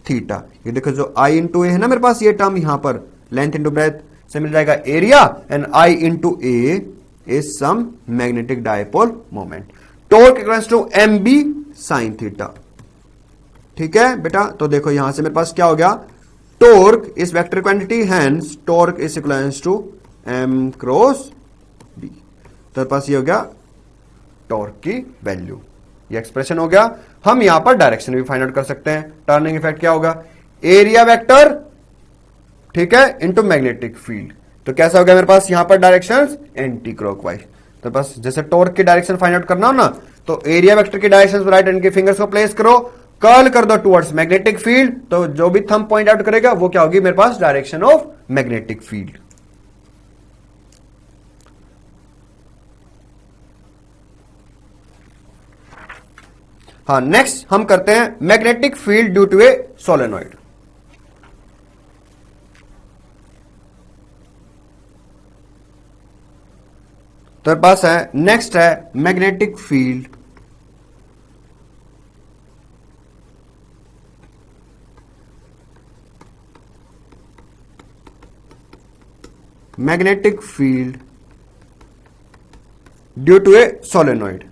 theta. ये देखो जो I into A है ना मेरे पास, ये term यहां पर length into breath से मिल जाएगा area, and I into A is some magnetic dipole moment. Torque equals to M B sine theta. ठीक है बेटा, तो देखो यहां से मेरे पास क्या हो गया, torque is vector quantity, hence torque is equals to M cross B. तो मेरे पास ये हो गया टॉर्क की वैल्यू, ये एक्सप्रेशन हो गया। हम यहां पर डायरेक्शन भी फाइंड आउट कर सकते हैं। टर्निंग इफेक्ट क्या होगा, एरिया वेक्टर, ठीक है, इनटू मैग्नेटिक फील्ड। तो कैसा हो गया मेरे पास यहां पर डायरेक्शंस एंटी क्लॉकवाइज। तो बस जैसे टॉर्क की डायरेक्शन फाइंड आउट करना हो ना, तो एरिया वेक्टर की डायरेक्शन राइट हैंड के फिंगर्स को प्लेस करो, कर्ल कर दो टुवर्ड्स मैग्नेटिक फील्ड, तो जो भी थंब पॉइंट आउट करेगा वो क्या होगी मेरे पास डायरेक्शन ऑफ मैग्नेटिक फील्ड। हाँ, नेक्स्ट हम करते हैं magnetic field due to a solenoid. तो पास है नेक्स्ट है magnetic field due to a solenoid.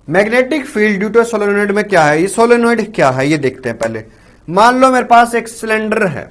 Magnetic field due to a solenoid में क्या है, ये सोलेनॉइड क्या है ये देखते हैं पहले। मान लो मेरे पास एक सिलेंडर है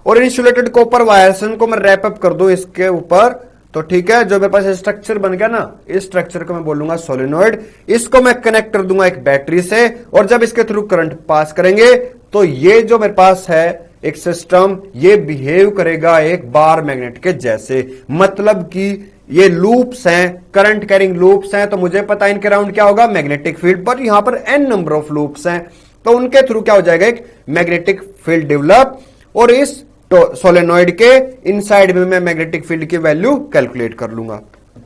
और इंसुलेटेड कॉपर वायर्स को मैं रैप अप कर दूं इसके ऊपर, तो ठीक है, जो मेरे पास स्ट्रक्चर बन गया ना, इस स्ट्रक्चर को मैं बोलूंगा सोलेनॉइड। इसको मैं कनेक्ट कर दूंगा एक बैटरी से, और जब इसके थ्रू करंट पास करेंगे तो ये जो मेरे पास है एक सिस्टम, ये बिहेव करेगा एक बार मैग्नेट के जैसे। मतलब कि ये लूप्स हैं, करंट कैरिंग लूप्स हैं, तो मुझे पता है इनके अराउंड क्या होगा मैग्नेटिक फील्ड, पर यहां पर n नंबर ऑफ लूप्स हैं, तो उनके थ्रू क्या हो जाएगा एक मैग्नेटिक फील्ड डेवलप, और इस सोलेनॉइड के इनसाइड में मैं मैग्नेटिक फील्ड की वैल्यू कैलकुलेट कर लूंगा।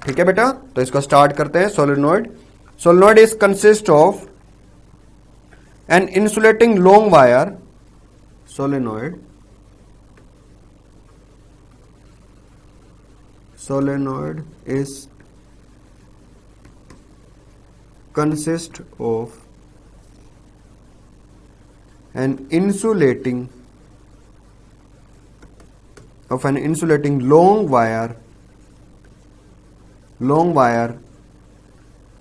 ठीक है बेटा, तो इसको स्टार्ट करते हैं। Solenoid is consist of an insulating long wire, solenoid is consist of an insulating long wire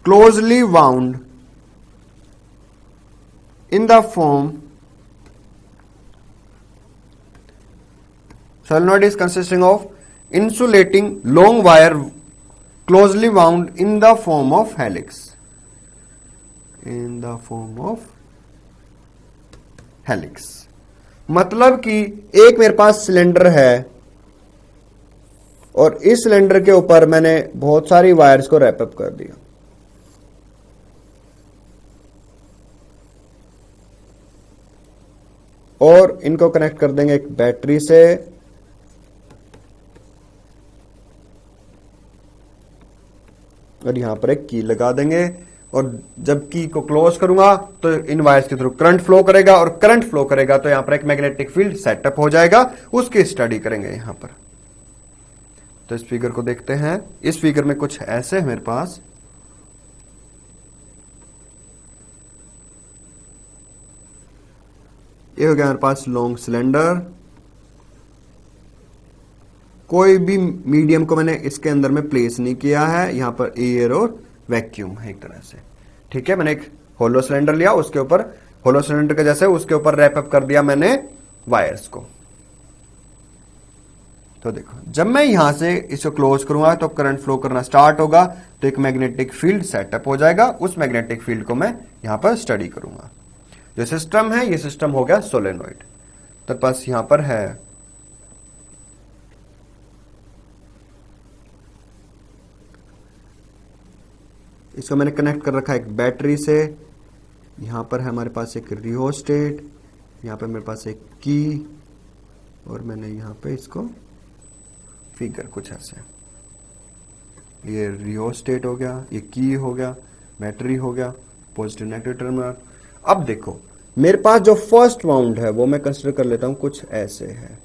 closely wound in the form, solenoid is consisting of insulating long wire closely wound in the form of helix, मतलब कि एक मेरे पास cylinder है और इस cylinder के ऊपर मैंने बहुत सारी वायर्स को रैप अप कर दिया, और इनको कनेक्ट कर देंगे एक बैटरी से, और यहां पर एक की लगा देंगे, और जब की को क्लोज करूंगा तो इन वायर्स के थ्रू करंट फ्लो करेगा, और करंट फ्लो करेगा तो यहां पर एक मैग्नेटिक फील्ड सेटअप हो जाएगा, उसकी स्टडी करेंगे यहां पर। तो इस फिगर को देखते हैं। इस फिगर में कुछ ऐसे है मेरे पास, ये हो गया मेरे पास लॉन्ग सिलेंडर, कोई भी मीडियम को मैंने इसके अंदर में प्लेस नहीं किया है, यहां पर एयर और वैक्यूम है एक तरह से। ठीक है, मैंने एक होलो सिलेंडर लिया, उसके ऊपर होलो सिलेंडर के जैसे उसके ऊपर रैप अप कर दिया मैंने वायर्स को। तो देखो, जब मैं यहां से इसको क्लोज करूंगा तो करंट फ्लो करना स्टार्ट होगा, तो एक मैग्नेटिक फील्ड सेटअप हो जाएगा। उस मैग्नेटिक फील्ड को मैं यहां पर स्टडी करूंगा। जो सिस्टम है, ये सिस्टम हो गया सोलेनोइड। तो बस यहां पर है इसको मैंने कनेक्ट कर रखा है एक बैटरी से। यहां पर है हमारे पास एक रियोस्टेट, यहां पर मेरे पास एक की, और मैंने यहां पे इसको फिगर कुछ ऐसे, ये रियोस्टेट हो गया, ये की हो गया, बैटरी हो गया, पॉजिटिव नेगेटिव टर्मिनल। अब देखो, मेरे पास जो फर्स्ट वाउंड है वो मैं कंसिडर कर लेता हूं कुछ ऐसे है।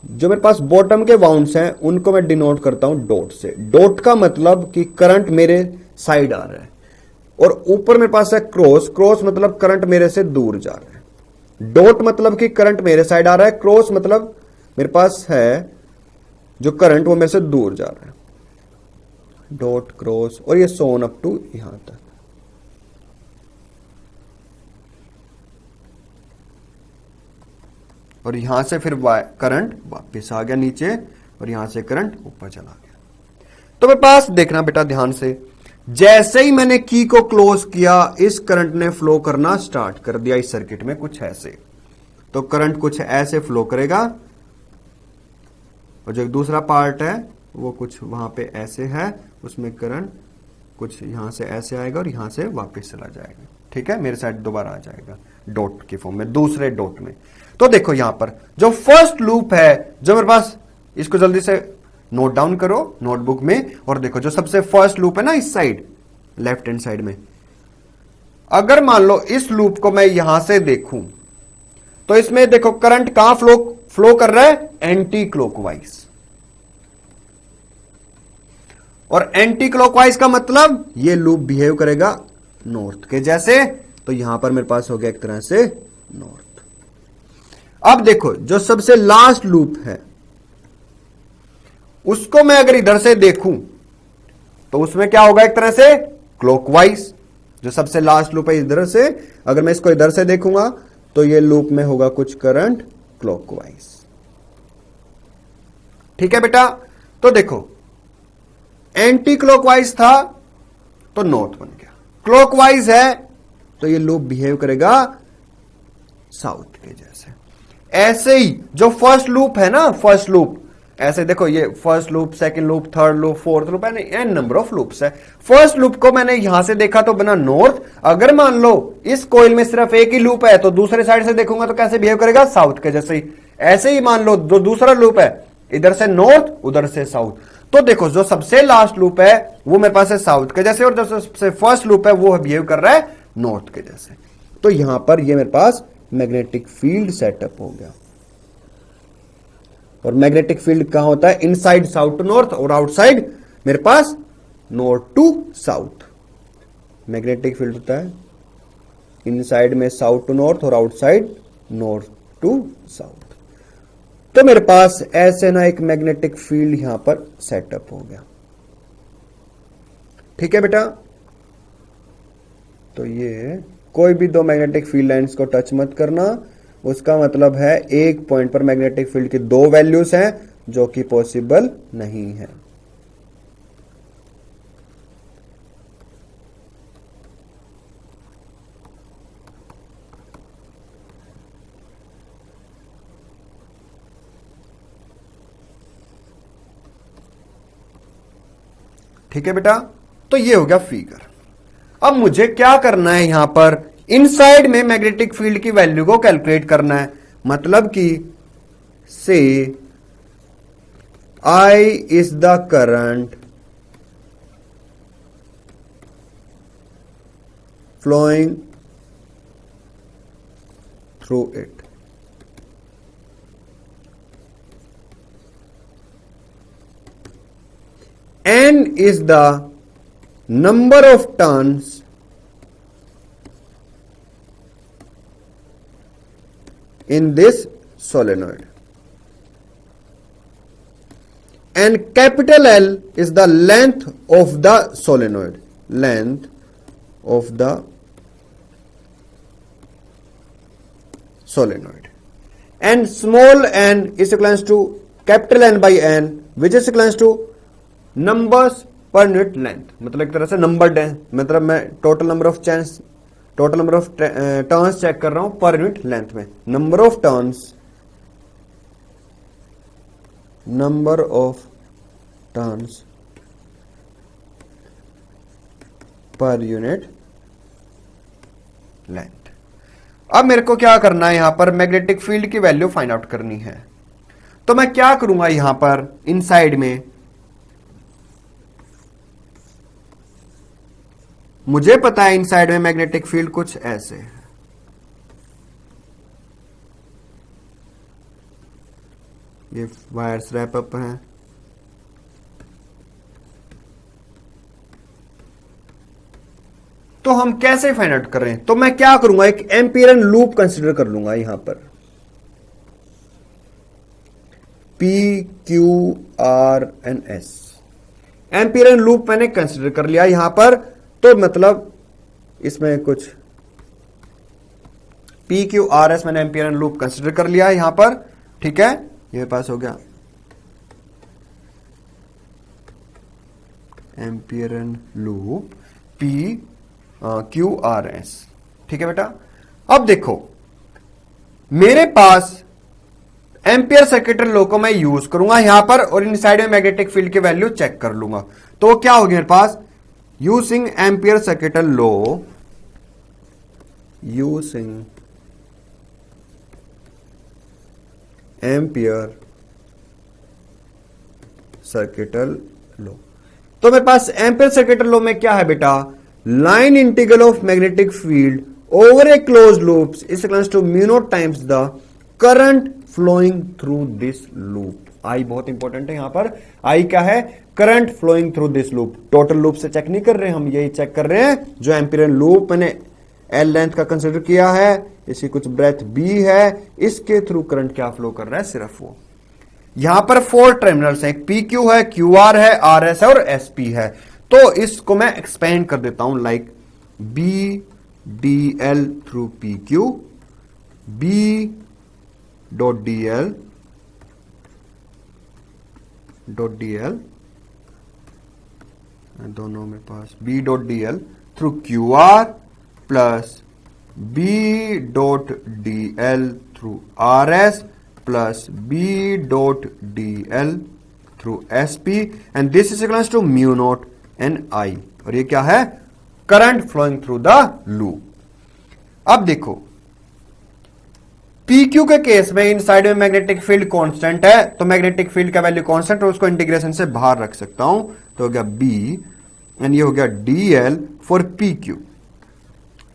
जो मेरे पास बॉटम के वाउंड्स हैं उनको मैं डिनोट करता हूं डॉट से। डॉट का मतलब कि करंट मेरे साइड आ रहा है, और ऊपर मेरे पास है क्रॉस। क्रॉस मतलब करंट मेरे से दूर जा रहा है। डॉट मतलब कि करंट मेरे साइड आ रहा है, क्रॉस मतलब मेरे पास है जो करंट वो मेरे से दूर जा रहा है। डॉट क्रॉस, और ये सोन अप टू यहां तक। और यहां से फिर करंट वापस आ गया नीचे, और यहां से करंट ऊपर चला गया। तो मेरे पास देखना बेटा ध्यान से, जैसे ही मैंने की को क्लोज किया, इस करंट ने फ्लो करना स्टार्ट कर दिया इस सर्किट में कुछ ऐसे। तो करंट कुछ ऐसे फ्लो करेगा, और जो दूसरा पार्ट है वो कुछ वहां पे ऐसे है, उसमें करंट कुछ यहां से ऐसे आएगा और यहां से वापस चला जाएगा। ठीक है, मेरे साइड दोबारा आ जाएगा डॉट की फॉर्म में, दूसरे डॉट में। तो देखो यहां पर जो फर्स्ट लूप है, जो मेरे पास, इसको जल्दी से नोट डाउन करो नोटबुक में, और देखो जो सबसे फर्स्ट लूप है ना इस साइड लेफ्ट हैंड साइड में, अगर मान लो इस लूप को मैं यहां से देखूं तो इसमें देखो करंट कहां फ्लो कर रहा है, एंटी क्लॉकवाइज। और एंटी क्लॉकवाइज का मतलब ये लूप बिहेव करेगा नॉर्थ के जैसे। तो यहां पर मेरे पास हो गया एक तरह से नॉर्थ। अब देखो जो सबसे लास्ट लूप है उसको मैं अगर इधर से देखूं तो उसमें क्या होगा, एक तरह से क्लॉकवाइज। जो सबसे लास्ट लूप है इधर से, अगर मैं इसको इधर से देखूंगा तो ये लूप में होगा कुछ करंट क्लॉकवाइज। ठीक है बेटा, तो देखो एंटी क्लॉकवाइज था तो नॉर्थ बन गया, क्लॉकवाइज है तो ये लूप बिहेव करेगा साउथ के जैसे। ऐसे ही जो फर्स्ट लूप है ना, फर्स्ट लूप ऐसे देखो, ये first loop, second loop, third loop, fourth loop, N number of loops है। फर्स्ट लूप को मैंने यहां से देखा तो बना नॉर्थ। अगर मान लो इस कोइल में सिर्फ एक ही लूप है तो दूसरे साइड से देखूंगा तो कैसे बिहेव करेगा, साउथ के जैसे ही। ऐसे ही मान लो जो दूसरा लूप है, इधर से नॉर्थ उधर से साउथ। तो देखो जो सबसे लास्ट लूप है वो मेरे पास है साउथ के जैसे, और जो सबसे फर्स्ट लूप है वो बिहेव कर रहा है नॉर्थ के जैसे। तो यहां पर ये मेरे पास मैग्नेटिक फील्ड सेटअप हो गया। और मैग्नेटिक फील्ड कहां होता है, इनसाइड साउथ टू नॉर्थ, और आउटसाइड मेरे पास north to south. Magnetic field होता है इनसाइड में साउथ टू नॉर्थ और आउटसाइड नॉर्थ टू साउथ। तो मेरे पास ऐसे ना एक मैग्नेटिक फील्ड यहां पर सेटअप हो गया। ठीक है बेटा, तो ये कोई भी दो मैग्नेटिक फील्ड लाइंस को टच मत करना। उसका मतलब है एक पॉइंट पर मैग्नेटिक फील्ड की दो वैल्यूज हैं, जो कि पॉसिबल नहीं है। ठीक है बेटा, तो ये हो गया फिगर। अब मुझे क्या करना है, यहां पर इनसाइड में मैग्नेटिक फील्ड की वैल्यू को कैलकुलेट करना है। मतलब कि say I is the current flowing through it. N is the number of turns in this solenoid. and capital L is the length of the solenoid. Length of the solenoid. And small n is equals to capital N by n, which is equals to numbers per unit length. मतलब एक तरह से number, मतलब मैं total number of turns check कर रहा हूं per unit length में. Number of turns per unit length. अब मेरे को क्या करना है, यहां पर मैग्नेटिक फील्ड की वैल्यू फाइंड आउट करनी है. तो मैं क्या करूंगा, यहां पर इनसाइड में मुझे पता है इनसाइड में मैग्नेटिक फील्ड कुछ ऐसे है. ये वायर्स रैप अप हैं. तो हम कैसे फाइंड आउट कर रहे हैं, तो मैं क्या करूंगा, एक एम्पियरन लूप कंसीडर कर लूंगा यहां पर. P Q R N S Amperian loop मैंने कंसीडर कर लिया यहां पर. तो मतलब इसमें कुछ P Q R S मैंने एम्पियरन लूप कंसीडर कर लिया यहां पर. ठीक है, ये पास हो गया एम्पियरन loop P Q R S. ठीक है बेटा. अब देखो मेरे पास एम्पियर सर्किटल लॉ को मैं यूज करूंगा यहां पर और इनसाइड में मैग्नेटिक फील्ड की वैल्यू चेक कर लूंगा. तो क्या होगी मेरे पास, using Ampere circuital law, using Ampere circuital law. तो मेरे पास एम्पियर सर्किटल लॉ में क्या है बेटा, line integral of magnetic field over a close loop is equals to mu naught times the current flowing through this loop. I बहुत important है यहां पर. आई क्या है, current flowing through this loop. Total loop से चेक नहीं कर रहे हम, यही चेक कर रहे हैं जो एम्पियरन लूप मैंने एल लेंथ का कंसीडर किया है, इसकी कुछ ब्रेथ बी है, इसके थ्रू करंट क्या फ्लो कर रहा है, सिर्फ वो. यहां पर 4 टर्मिनल्स हैं, पी क्यू है, क्यू आर है, आर एस है और एस पी है. तो इसको मैं एक्सपेंड कर देता हूं, like B D L through P Q, B dot D L दोनों में पास B dot D L through Q R plus B dot D L through R S plus B dot D L through S P and this is equals to mu naught N I. और ये क्या है, current flowing through the loop. अब देखो PQ के case में inside में magnetic field constant है, तो मैग्नेटिक फील्ड का वैल्यू कांस्टेंट और उसको इंटीग्रेशन से बाहर रख सकता हूं. तो हो गया B एंड ये हो गया DL फॉर PQ,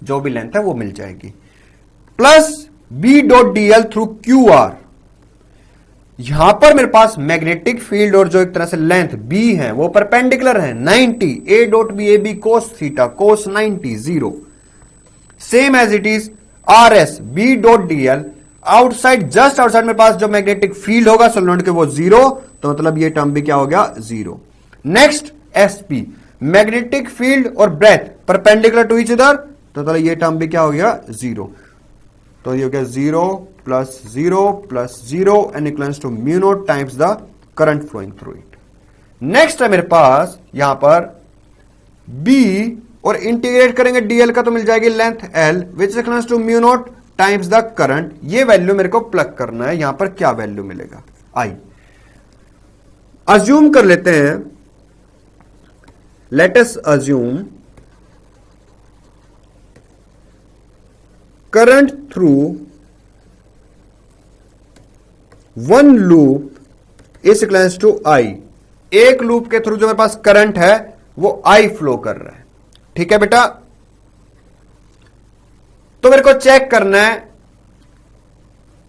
जो भी लेंथ है वो मिल जाएगी, plus B dot DL through QR. यहां पर मेरे पास मैग्नेटिक फील्ड और जो एक तरह से लेंथ B है वो परपेंडिकुलर है 90, A dot B A B cos theta cos 90 0. Same as it is RS B dot DL outside, just outside मेरे पास जो मैग्नेटिक फील्ड होगा सोलेनोइड के वो 0, तो मतलब ये टर्म भी क्या हो गया 0. नेक्स्ट SP मैग्नेटिक फील्ड और breadth perpendicular to each other, तो मतलब ये टर्म भी क्या हो गया 0. तो ये हो गया 0 plus 0 plus 0 and equals to mu naught times the current flowing through it. Next है मेरे पास यहां पर B और इंटीग्रेट करेंगे DL का तो मिल जाएगी length L which is equals to mu naught times the current. ये वैल्यू मेरे को प्लग करना है, यहां पर क्या वैल्यू मिलेगा, I. अज्यूम कर लेते हैं, let us assume current through one loop is equals to I. एक लूप के थ्रू जो मेरे पास करंट है वो I फ्लो कर रहा है. ठीक है बेटा. तो मेरे को चेक करना है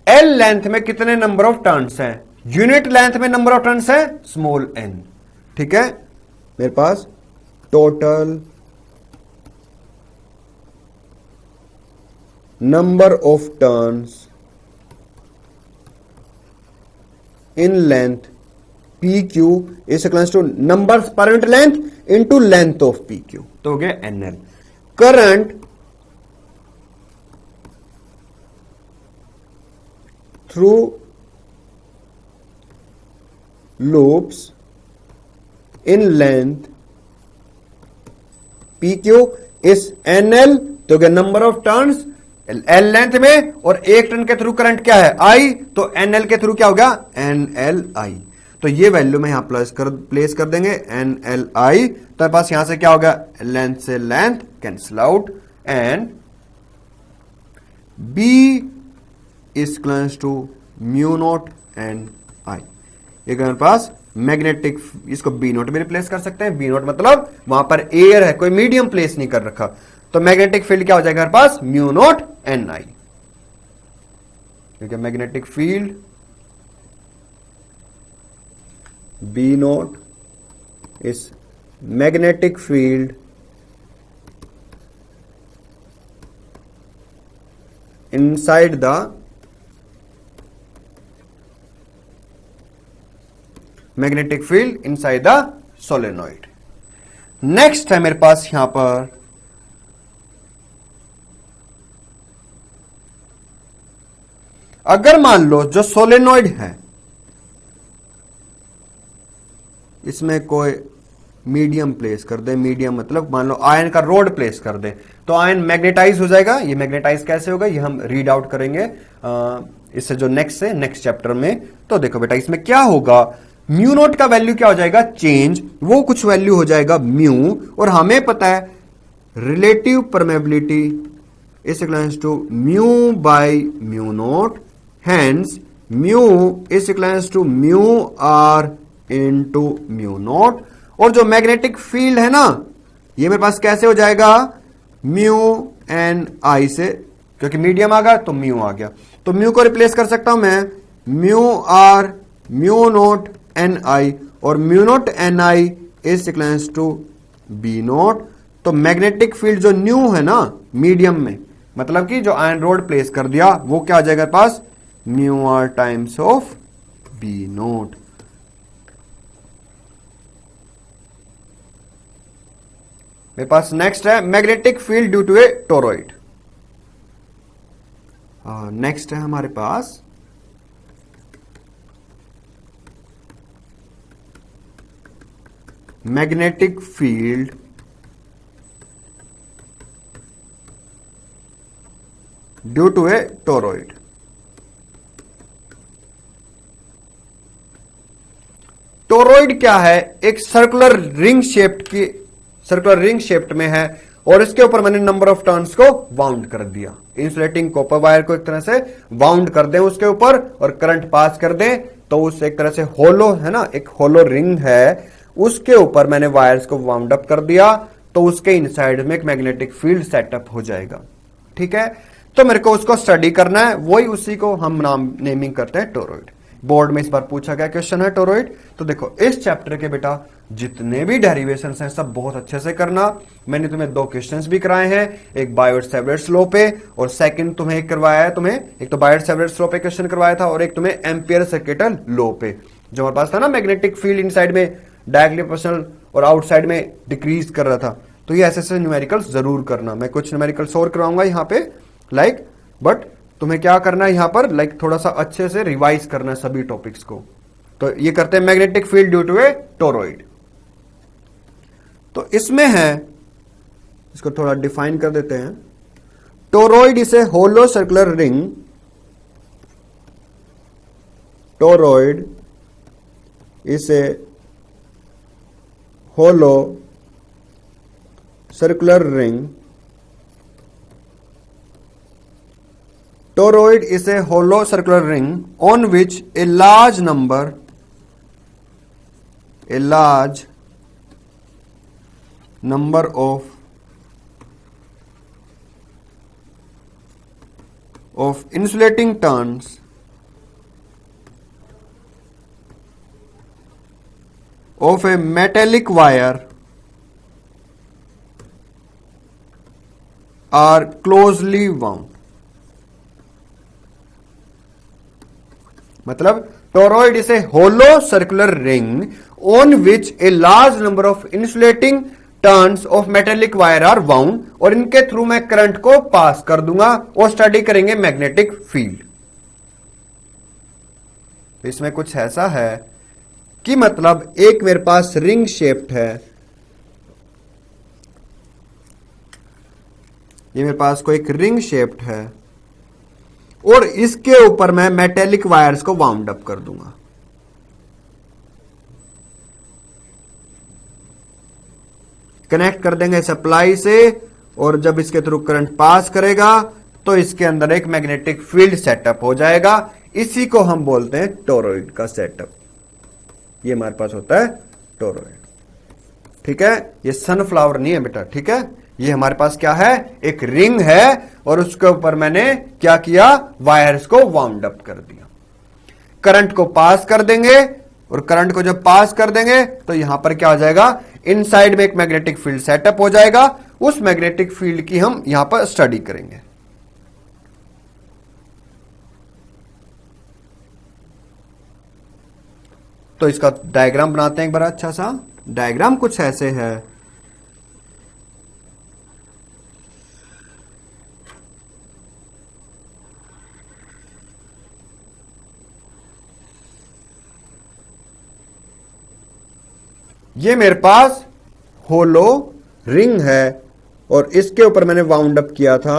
L लेंथ में कितने नंबर ऑफ टर्न्स हैं. यूनिट लेंथ में नंबर ऑफ टर्न्स है स्मॉल n. ठीक है, मेरे पास total number of turns in length PQ is equals to numbers per unit length into length of PQ, तो हो गया NL. Current through loops in length PQ is NL, तो क्या number of turns L length में, और एक turn के थ्रू करंट क्या है I, तो NL के थ्रू क्या होगा NLI. तो ये वैल्यू में यहां प्लेस कर देंगे NLI. तो पास यहां से क्या होगा, लेंथ से length cancel out, and B is equals to mu naught and I. ये मेरे पास मैग्नेटिक, इसको बी नोट भी रिप्लेस कर सकते हैं. बी नोट मतलब वहां पर एयर है, कोई मीडियम प्लेस नहीं कर रखा, तो मैग्नेटिक फील्ड क्या हो जाएगा हमारे पास म्यू नॉट एन आई. ठीक है, magnetic field B naught is magnetic field inside the magnetic field inside the solenoid. Next है मेरे पास यहां पर अगर मान लो जो सोलेनॉइड है इसमें कोई मीडियम प्लेस कर दे, मीडियम मतलब मान लो आयन का रोड प्लेस कर दे, तो आयन मैग्नेटाइज हो जाएगा. ये मैग्नेटाइज कैसे होगा ये हम रीड आउट करेंगे इससे जो नेक्स्ट है नेक्स्ट चैप्टर में. तो देखो बेटा इसमें क्या होगा, म्यू नोट का वैल्यू क्या हो जाएगा चेंज, वो कुछ वैल्यू हो जाएगा म्यू, और हमें पता है relative permeability is equals to mu by mu naught, hence mu is equals to mu R into mu naught. और जो मैग्नेटिक फील्ड है ना ये मेरे पास कैसे हो जाएगा म्यू एन आई से, क्योंकि मीडियम आ गया तो म्यू आ गया, तो म्यू को रिप्लेस कर सकता हूं मैं mu R mu naught N I, और mu naught N I is equals to B naught. तो मैग्नेटिक फील्ड जो न्यू है ना मीडियम में, मतलब कि जो आयन रोड प्लेस कर दिया वो क्या आ जाएगा पास mu R times of B naught. मेरे पास नेक्स्ट है magnetic field due to a toroid. Next है हमारे पास magnetic field due to a toroid. Toroid क्या है, एक सर्कुलर रिंग शेप्ड में है, और इसके ऊपर मैंने नंबर ऑफ टर्न्स को वाउंड कर दिया. इंसुलेटिंग कॉपर वायर को एक तरह से वाउंड कर दें उसके ऊपर और करंट पास कर दें, तो उस एक तरह से होलो है ना, एक होलो रिंग है, उसके ऊपर मैंने वायर्स को वाउंड अप कर दिया, तो उसके इनसाइड में एक मैग्नेटिक फील्ड सेटअप हो जाएगा. ठीक है, तो मेरे को उसको स्टडी करना है, वही उसी को हम नेमिंग करते हैं टोरॉइड. बोर्ड में इस बार पूछा गया क्वेश्चन है टोरॉइड. तो देखो इस चैप्टर के बेटा जितने भी डेरिवेशंस हैं सब बहुत अच्छे से करना. मैंने तुम्हें 2 क्वेश्चंस भी कराए हैं, एक बायोट-सेवर्ट लॉ पे, और सेकंड तुम्हें एक करवाया है, तुम्हें एक तो बायोट-सेवर्ट लॉ पे क्वेश्चन करवाया था, और एक तुम्हें एम्पियर-सर्किटल लॉ पे, जो हमारे पास था ना मैग्नेटिक फील्ड इनसाइड में डायरेक्टली प्रोपोर्शनल और आउटसाइड में डिक्रीज कर रहा था. तो ये ऐसे न्यूमेरिकल्स जरूर करना. मैं कुछ न्यूमेरिकल्स और करवाऊंगा यहाँ पे बट तुम्हें क्या करना है यहाँ पर थोड़ा सा अच्छे से रिवाइज करना है सभी टॉपिक्स को. तो ये करते हैं magnetic field due to a toroid. तो इसमें है, इसको थोड़ा डिफाइन कर देते हैं. Toroid is a hollow circular ring. Toroid is a hollow circular ring. Toroid is a hollow circular ring on which a large number of insulating turns of a metallic wire are closely wound. मतलब toroid is a hollow circular ring on which a large number of insulating turns of metallic wire are wound, और इनके through मैं current को पास कर दूंगा और study करेंगे magnetic field. इसमें कुछ ऐसा है कि मतलब एक मेरे पास रिंग शेप्ड है, ये मेरे पास कोई एक रिंग शेप्ड है और इसके ऊपर मैं मेटेलिक वायर्स को वाउंड अप कर दूंगा। कनेक्ट कर देंगे सप्लाई से, और जब इसके थ्रू करंट पास करेगा तो इसके अंदर एक मैग्नेटिक फील्ड सेटअप हो जाएगा। इसी को हम बोलते हैं टोरॉइड का सेटअप। ये हमारे पास होता है टोरॉइड। ठीक है, ये सनफ्लावर नहीं है बेटा। ठीक है, ये हमारे पास क्या है, एक रिंग है और उसके ऊपर मैंने क्या किया, वायर्स को वाउंड अप कर दिया। करंट को पास कर देंगे, और करंट को जब पास कर देंगे तो यहां पर क्या हो जाएगा, इनसाइड में एक मैग्नेटिक फील्ड सेटअप हो जाएगा। उस मैग्नेटिक फील्ड की हम यहां पर स्टडी करेंगे। तो इसका डायग्राम बनाते हैं एक बार। अच्छा सा डायग्राम कुछ ऐसे है। ये मेरे पास होलो रिंग है और इसके ऊपर मैंने वाउंड अप किया था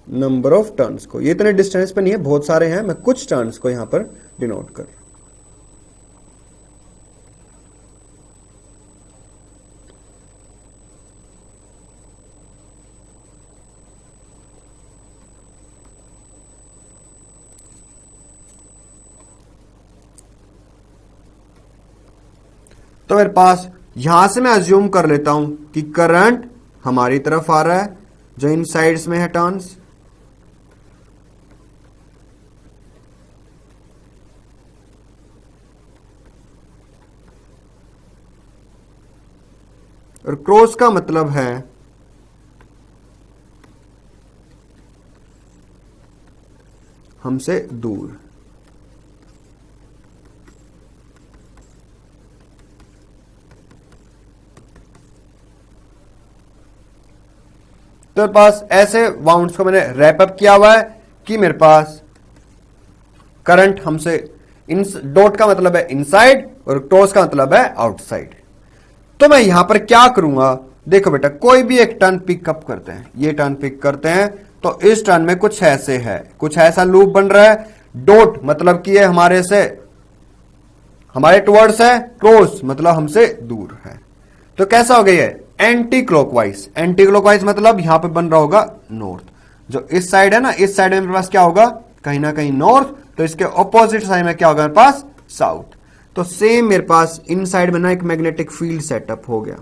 नंबर ऑफ टर्न्स को। ये इतने डिस्टेंस पे नहीं है, बहुत सारे हैं, मैं कुछ टर्न्स को यहां पर डिनोट कर। तो मेरे पास यहां से मैं अज्यूम कर लेता हूं कि करंट हमारी तरफ आ रहा है, जो इन साइड्स में है टर्न्स, और क्रॉस का मतलब है हमसे दूर। तो मेरे पास ऐसे वाउंड्स को मैंने रैप अप किया हुआ है कि मेरे पास करंट हमसे, इन डॉट का मतलब है इनसाइड और टॉस का मतलब है आउटसाइड। तो मैं यहां पर क्या करूंगा, देखो बेटा, कोई भी एक टर्न पिकअप करते हैं, ये टर्न पिक करते हैं, तो इस टर्न में कुछ ऐसे है, कुछ ऐसा लूप बन रहा है। डॉट मतलब कि ये हमारे से, हमारे टुवर्ड्स है, क्रॉस मतलब हमसे दूर है। तो कैसा हो गया है, एंटी क्लॉकवाइज। एंटी क्लॉकवाइज मतलब यहां पे बन रहा होगा नॉर्थ। जो इस साइड है ना, इस साइड में मेरे पास क्या होगा, कहीं ना कहीं नॉर्थ, तो इसके ऑपोजिट साइड में क्या होगा मेरे पास, साउथ। तो सेम मेरे पास इन साइड में ना एक मैग्नेटिक फील्ड सेटअप हो गया।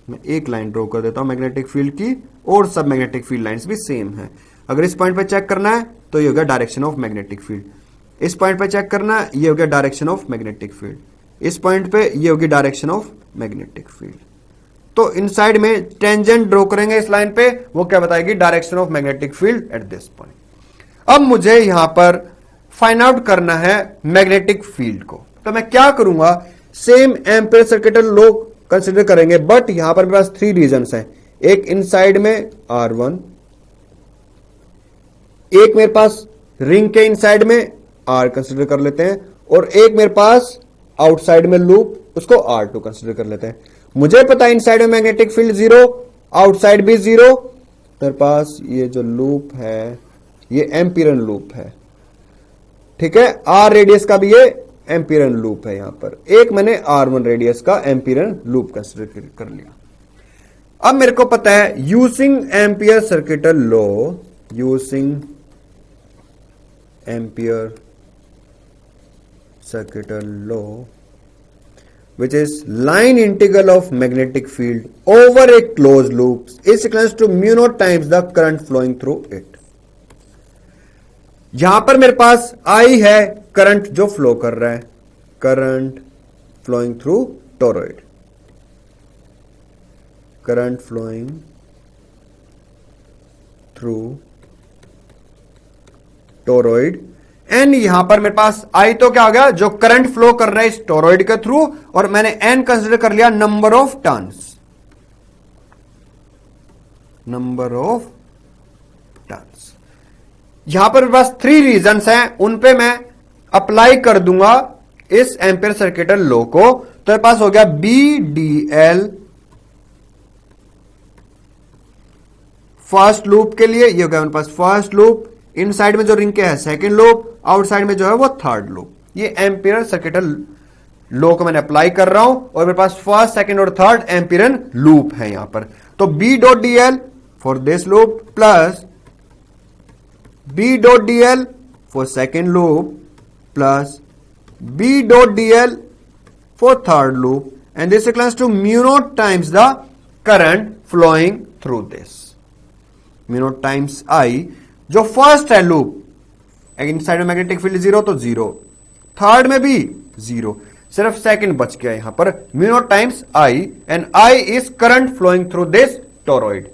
मैं एक लाइन ड्रॉ कर देता हूं मैग्नेटिक फील्ड की, और सब मैग्नेटिक फील्ड लाइंस भी सेम है। अगर इस पॉइंट पे चेक करना है तो ये हो गया डायरेक्शन ऑफ मैग्नेटिक फील्ड, इस पॉइंट पे चेक करना है ये हो गया डायरेक्शन ऑफ मैग्नेटिक फील्ड, इस पॉइंट पे ये होगी डायरेक्शन ऑफ मैग्नेटिक फील्ड। तो इनसाइड में टेंजेंट ड्रॉ करेंगे इस लाइन पे, वो क्या बताएगी, direction of magnetic field at this point. अब मुझे यहां पर फाइंड आउट करना है मैग्नेटिक फील्ड को। तो मैं क्या करूंगा, same ampere circuit law consider करेंगे, बट यहां पर मेरे पास 3 रीजंस हैं। एक इनसाइड में R1, एक मेरे पास रिंग के इनसाइड में R कंसीडर कर लेते हैं, और एक मेरे पास आउटसाइड में लूप, उसको R2 कंसीडर कर लेते हैं। मुझे पता है इनसाइड में मैग्नेटिक फील्ड 0, आउटसाइड भी 0। मेरे पास ये जो लूप है ये एम्पियरन लूप है। ठीक है, R रेडियस का भी ये एम्पियरन लूप है। यहां पर एक मैंने R1 रेडियस का एम्पियरन लूप कंसीडर कर लिया। अब मेरे को पता है using ampere circuit law, using ampere circuit law, which is line integral of magnetic field over a closed loop is equal to mu naught times the current flowing through it। यहां पर मेरे पास I है current जो flow कर रहा है, current flowing through toroid, current flowing through toroid, N यहां पर मेरे पास आई तो क्या हो गया, जो करंट फ्लो कर रहा है इस टोरॉइड के थ्रू, और मैंने एन कंसिडर कर लिया number of turns, number of turns. यहां पर मेरे पास 3 रीजंस हैं, उन पे मैं अप्लाई कर दूंगा इस एम्पियर सर्किटल लॉ को। तो मेरे पास हो गया B D L first loop के लिए, ये हो गया मेरे पास फर्स्ट लूप, इन साइड में जो रिंग के है सेकंड लूप, आउटसाइड में जो है वो थर्ड लूप। ये एम्पियर सर्किटल लॉ को मैंने अप्लाई कर रहा हूं, और मेरे पास फर्स्ट सेकंड और थर्ड एम्पियरन लूप है यहां पर। तो B dot D L for this loop plus B dot D L for second loop plus B dot D L for third loop, and this equals to mu naught times the current flowing through this, mu naught times I, जो first है loop, inside में magnetic field 0 तो 0, third में भी 0, सिर्फ second बच गया यहां पर, mu naught times I, and I is current flowing through this toroid.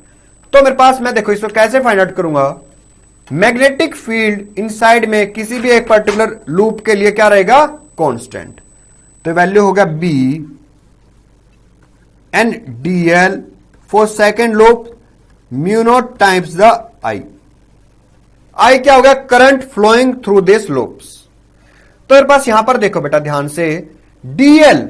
तो मेरे पास, मैं देखो इसको कैसे फाइंड आउट करूंगा, मैग्नेटिक फील्ड इनसाइड में किसी भी एक पर्टिकुलर लूप के लिए क्या रहेगा, कांस्टेंट। तो वैल्यू होगा B and D L for second loop mu naught times the I. I क्या होगा, current flowing through this loops. तो मेरे पास यहां पर देखो बेटा ध्यान से, डीएल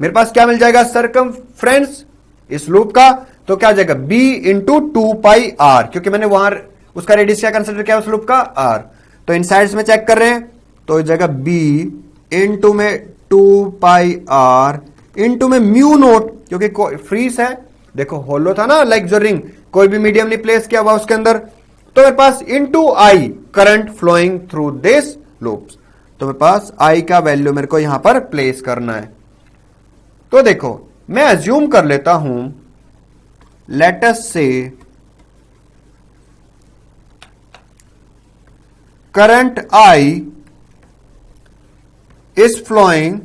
मेरे पास क्या मिल जाएगा, सरकमफ्रेंस इस लूप का, तो क्या हो जाएगा बी इंटू 2 पाई आर, क्योंकि मैंने वहां उसका रेडियस क्या कंसिडर किया उस लूप का, आर। तो इन साइड्स में चेक कर रहे हैं, तो इस जगह बी इंटू में 2 पाई आर इंटू में म्यू नोट, क्योंकि फ्रीज है, देखो होलो था ना, लाइक जो रिंग, कोई भी मीडियम नहीं प्लेस किया हुआ उसके अंदर, तो मेरे पास into I current flowing through this loops. तो मेरे पास आई का वैल्यू मेरे को यहां पर प्लेस करना है। तो देखो मैं अज्यूम कर लेता हूं, let us say current I is flowing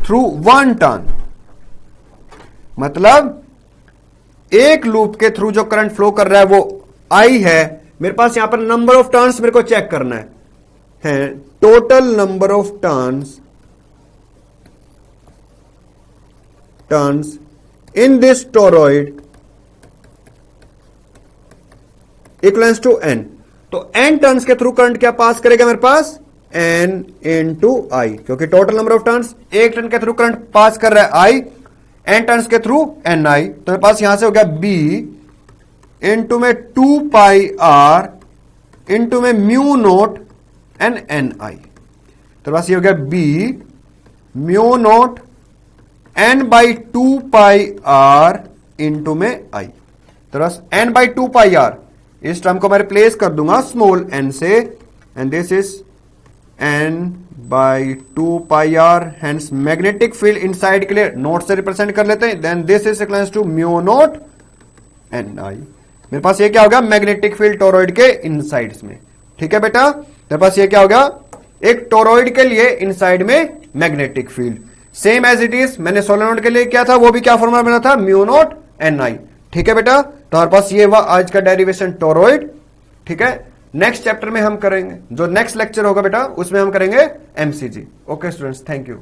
through 1 turn, मतलब एक लूप के थ्रू जो करंट फ्लो कर रहा है वो आई है। मेरे पास यहां पर नंबर ऑफ टर्न्स मेरे को चेक करना है total number of turns in this toroid equals to N. तो एन टर्न्स के थ्रू करंट क्या पास करेगा मेरे पास, एन इंटू आई, क्योंकि टोटल नंबर ऑफ टर्न्स, एक टर्न के थ्रू करंट पास कर रहा है आई, एन टर्न्स के थ्रू एन आई। तो मेरे पास यहां से हो गया बी इंटू में 2 पाई आर इंटू में mu naught n n I. तो पास ये हो गया B mu naught n by 2 pi R into में आई। तो बस एन बाई 2 पाई आर, इस टर्म को मैं रिप्लेस कर दूंगा स्मॉल एन से, and this is n by 2 pi R, hence magnetic field inside के लिए नोट से रिप्रेजेंट कर लेते हैं, then this is equals to mu naught N आई। मेरे पास ये क्या होगा, मैग्नेटिक फील्ड टोरॉइड के इनसाइड्स में। ठीक है बेटा, मेरे पास ये क्या होगा, एक टोरॉइड के लिए इनसाइड में magnetic field, same as it is मैंने सोलेनोइड के लिए क्या था, वो भी क्या फॉर्मूला बना था, म्यू नोट एन आई। ठीक है बेटा, तो हमारे पास ये हुआ आज का डेरिवेशन टोरॉइड। ठीक है, नेक्स्ट चैप्टर में हम करेंगे, जो नेक्स्ट लेक्चर होगा बेटा उसमें हम करेंगे MCG. Okay students, thank you.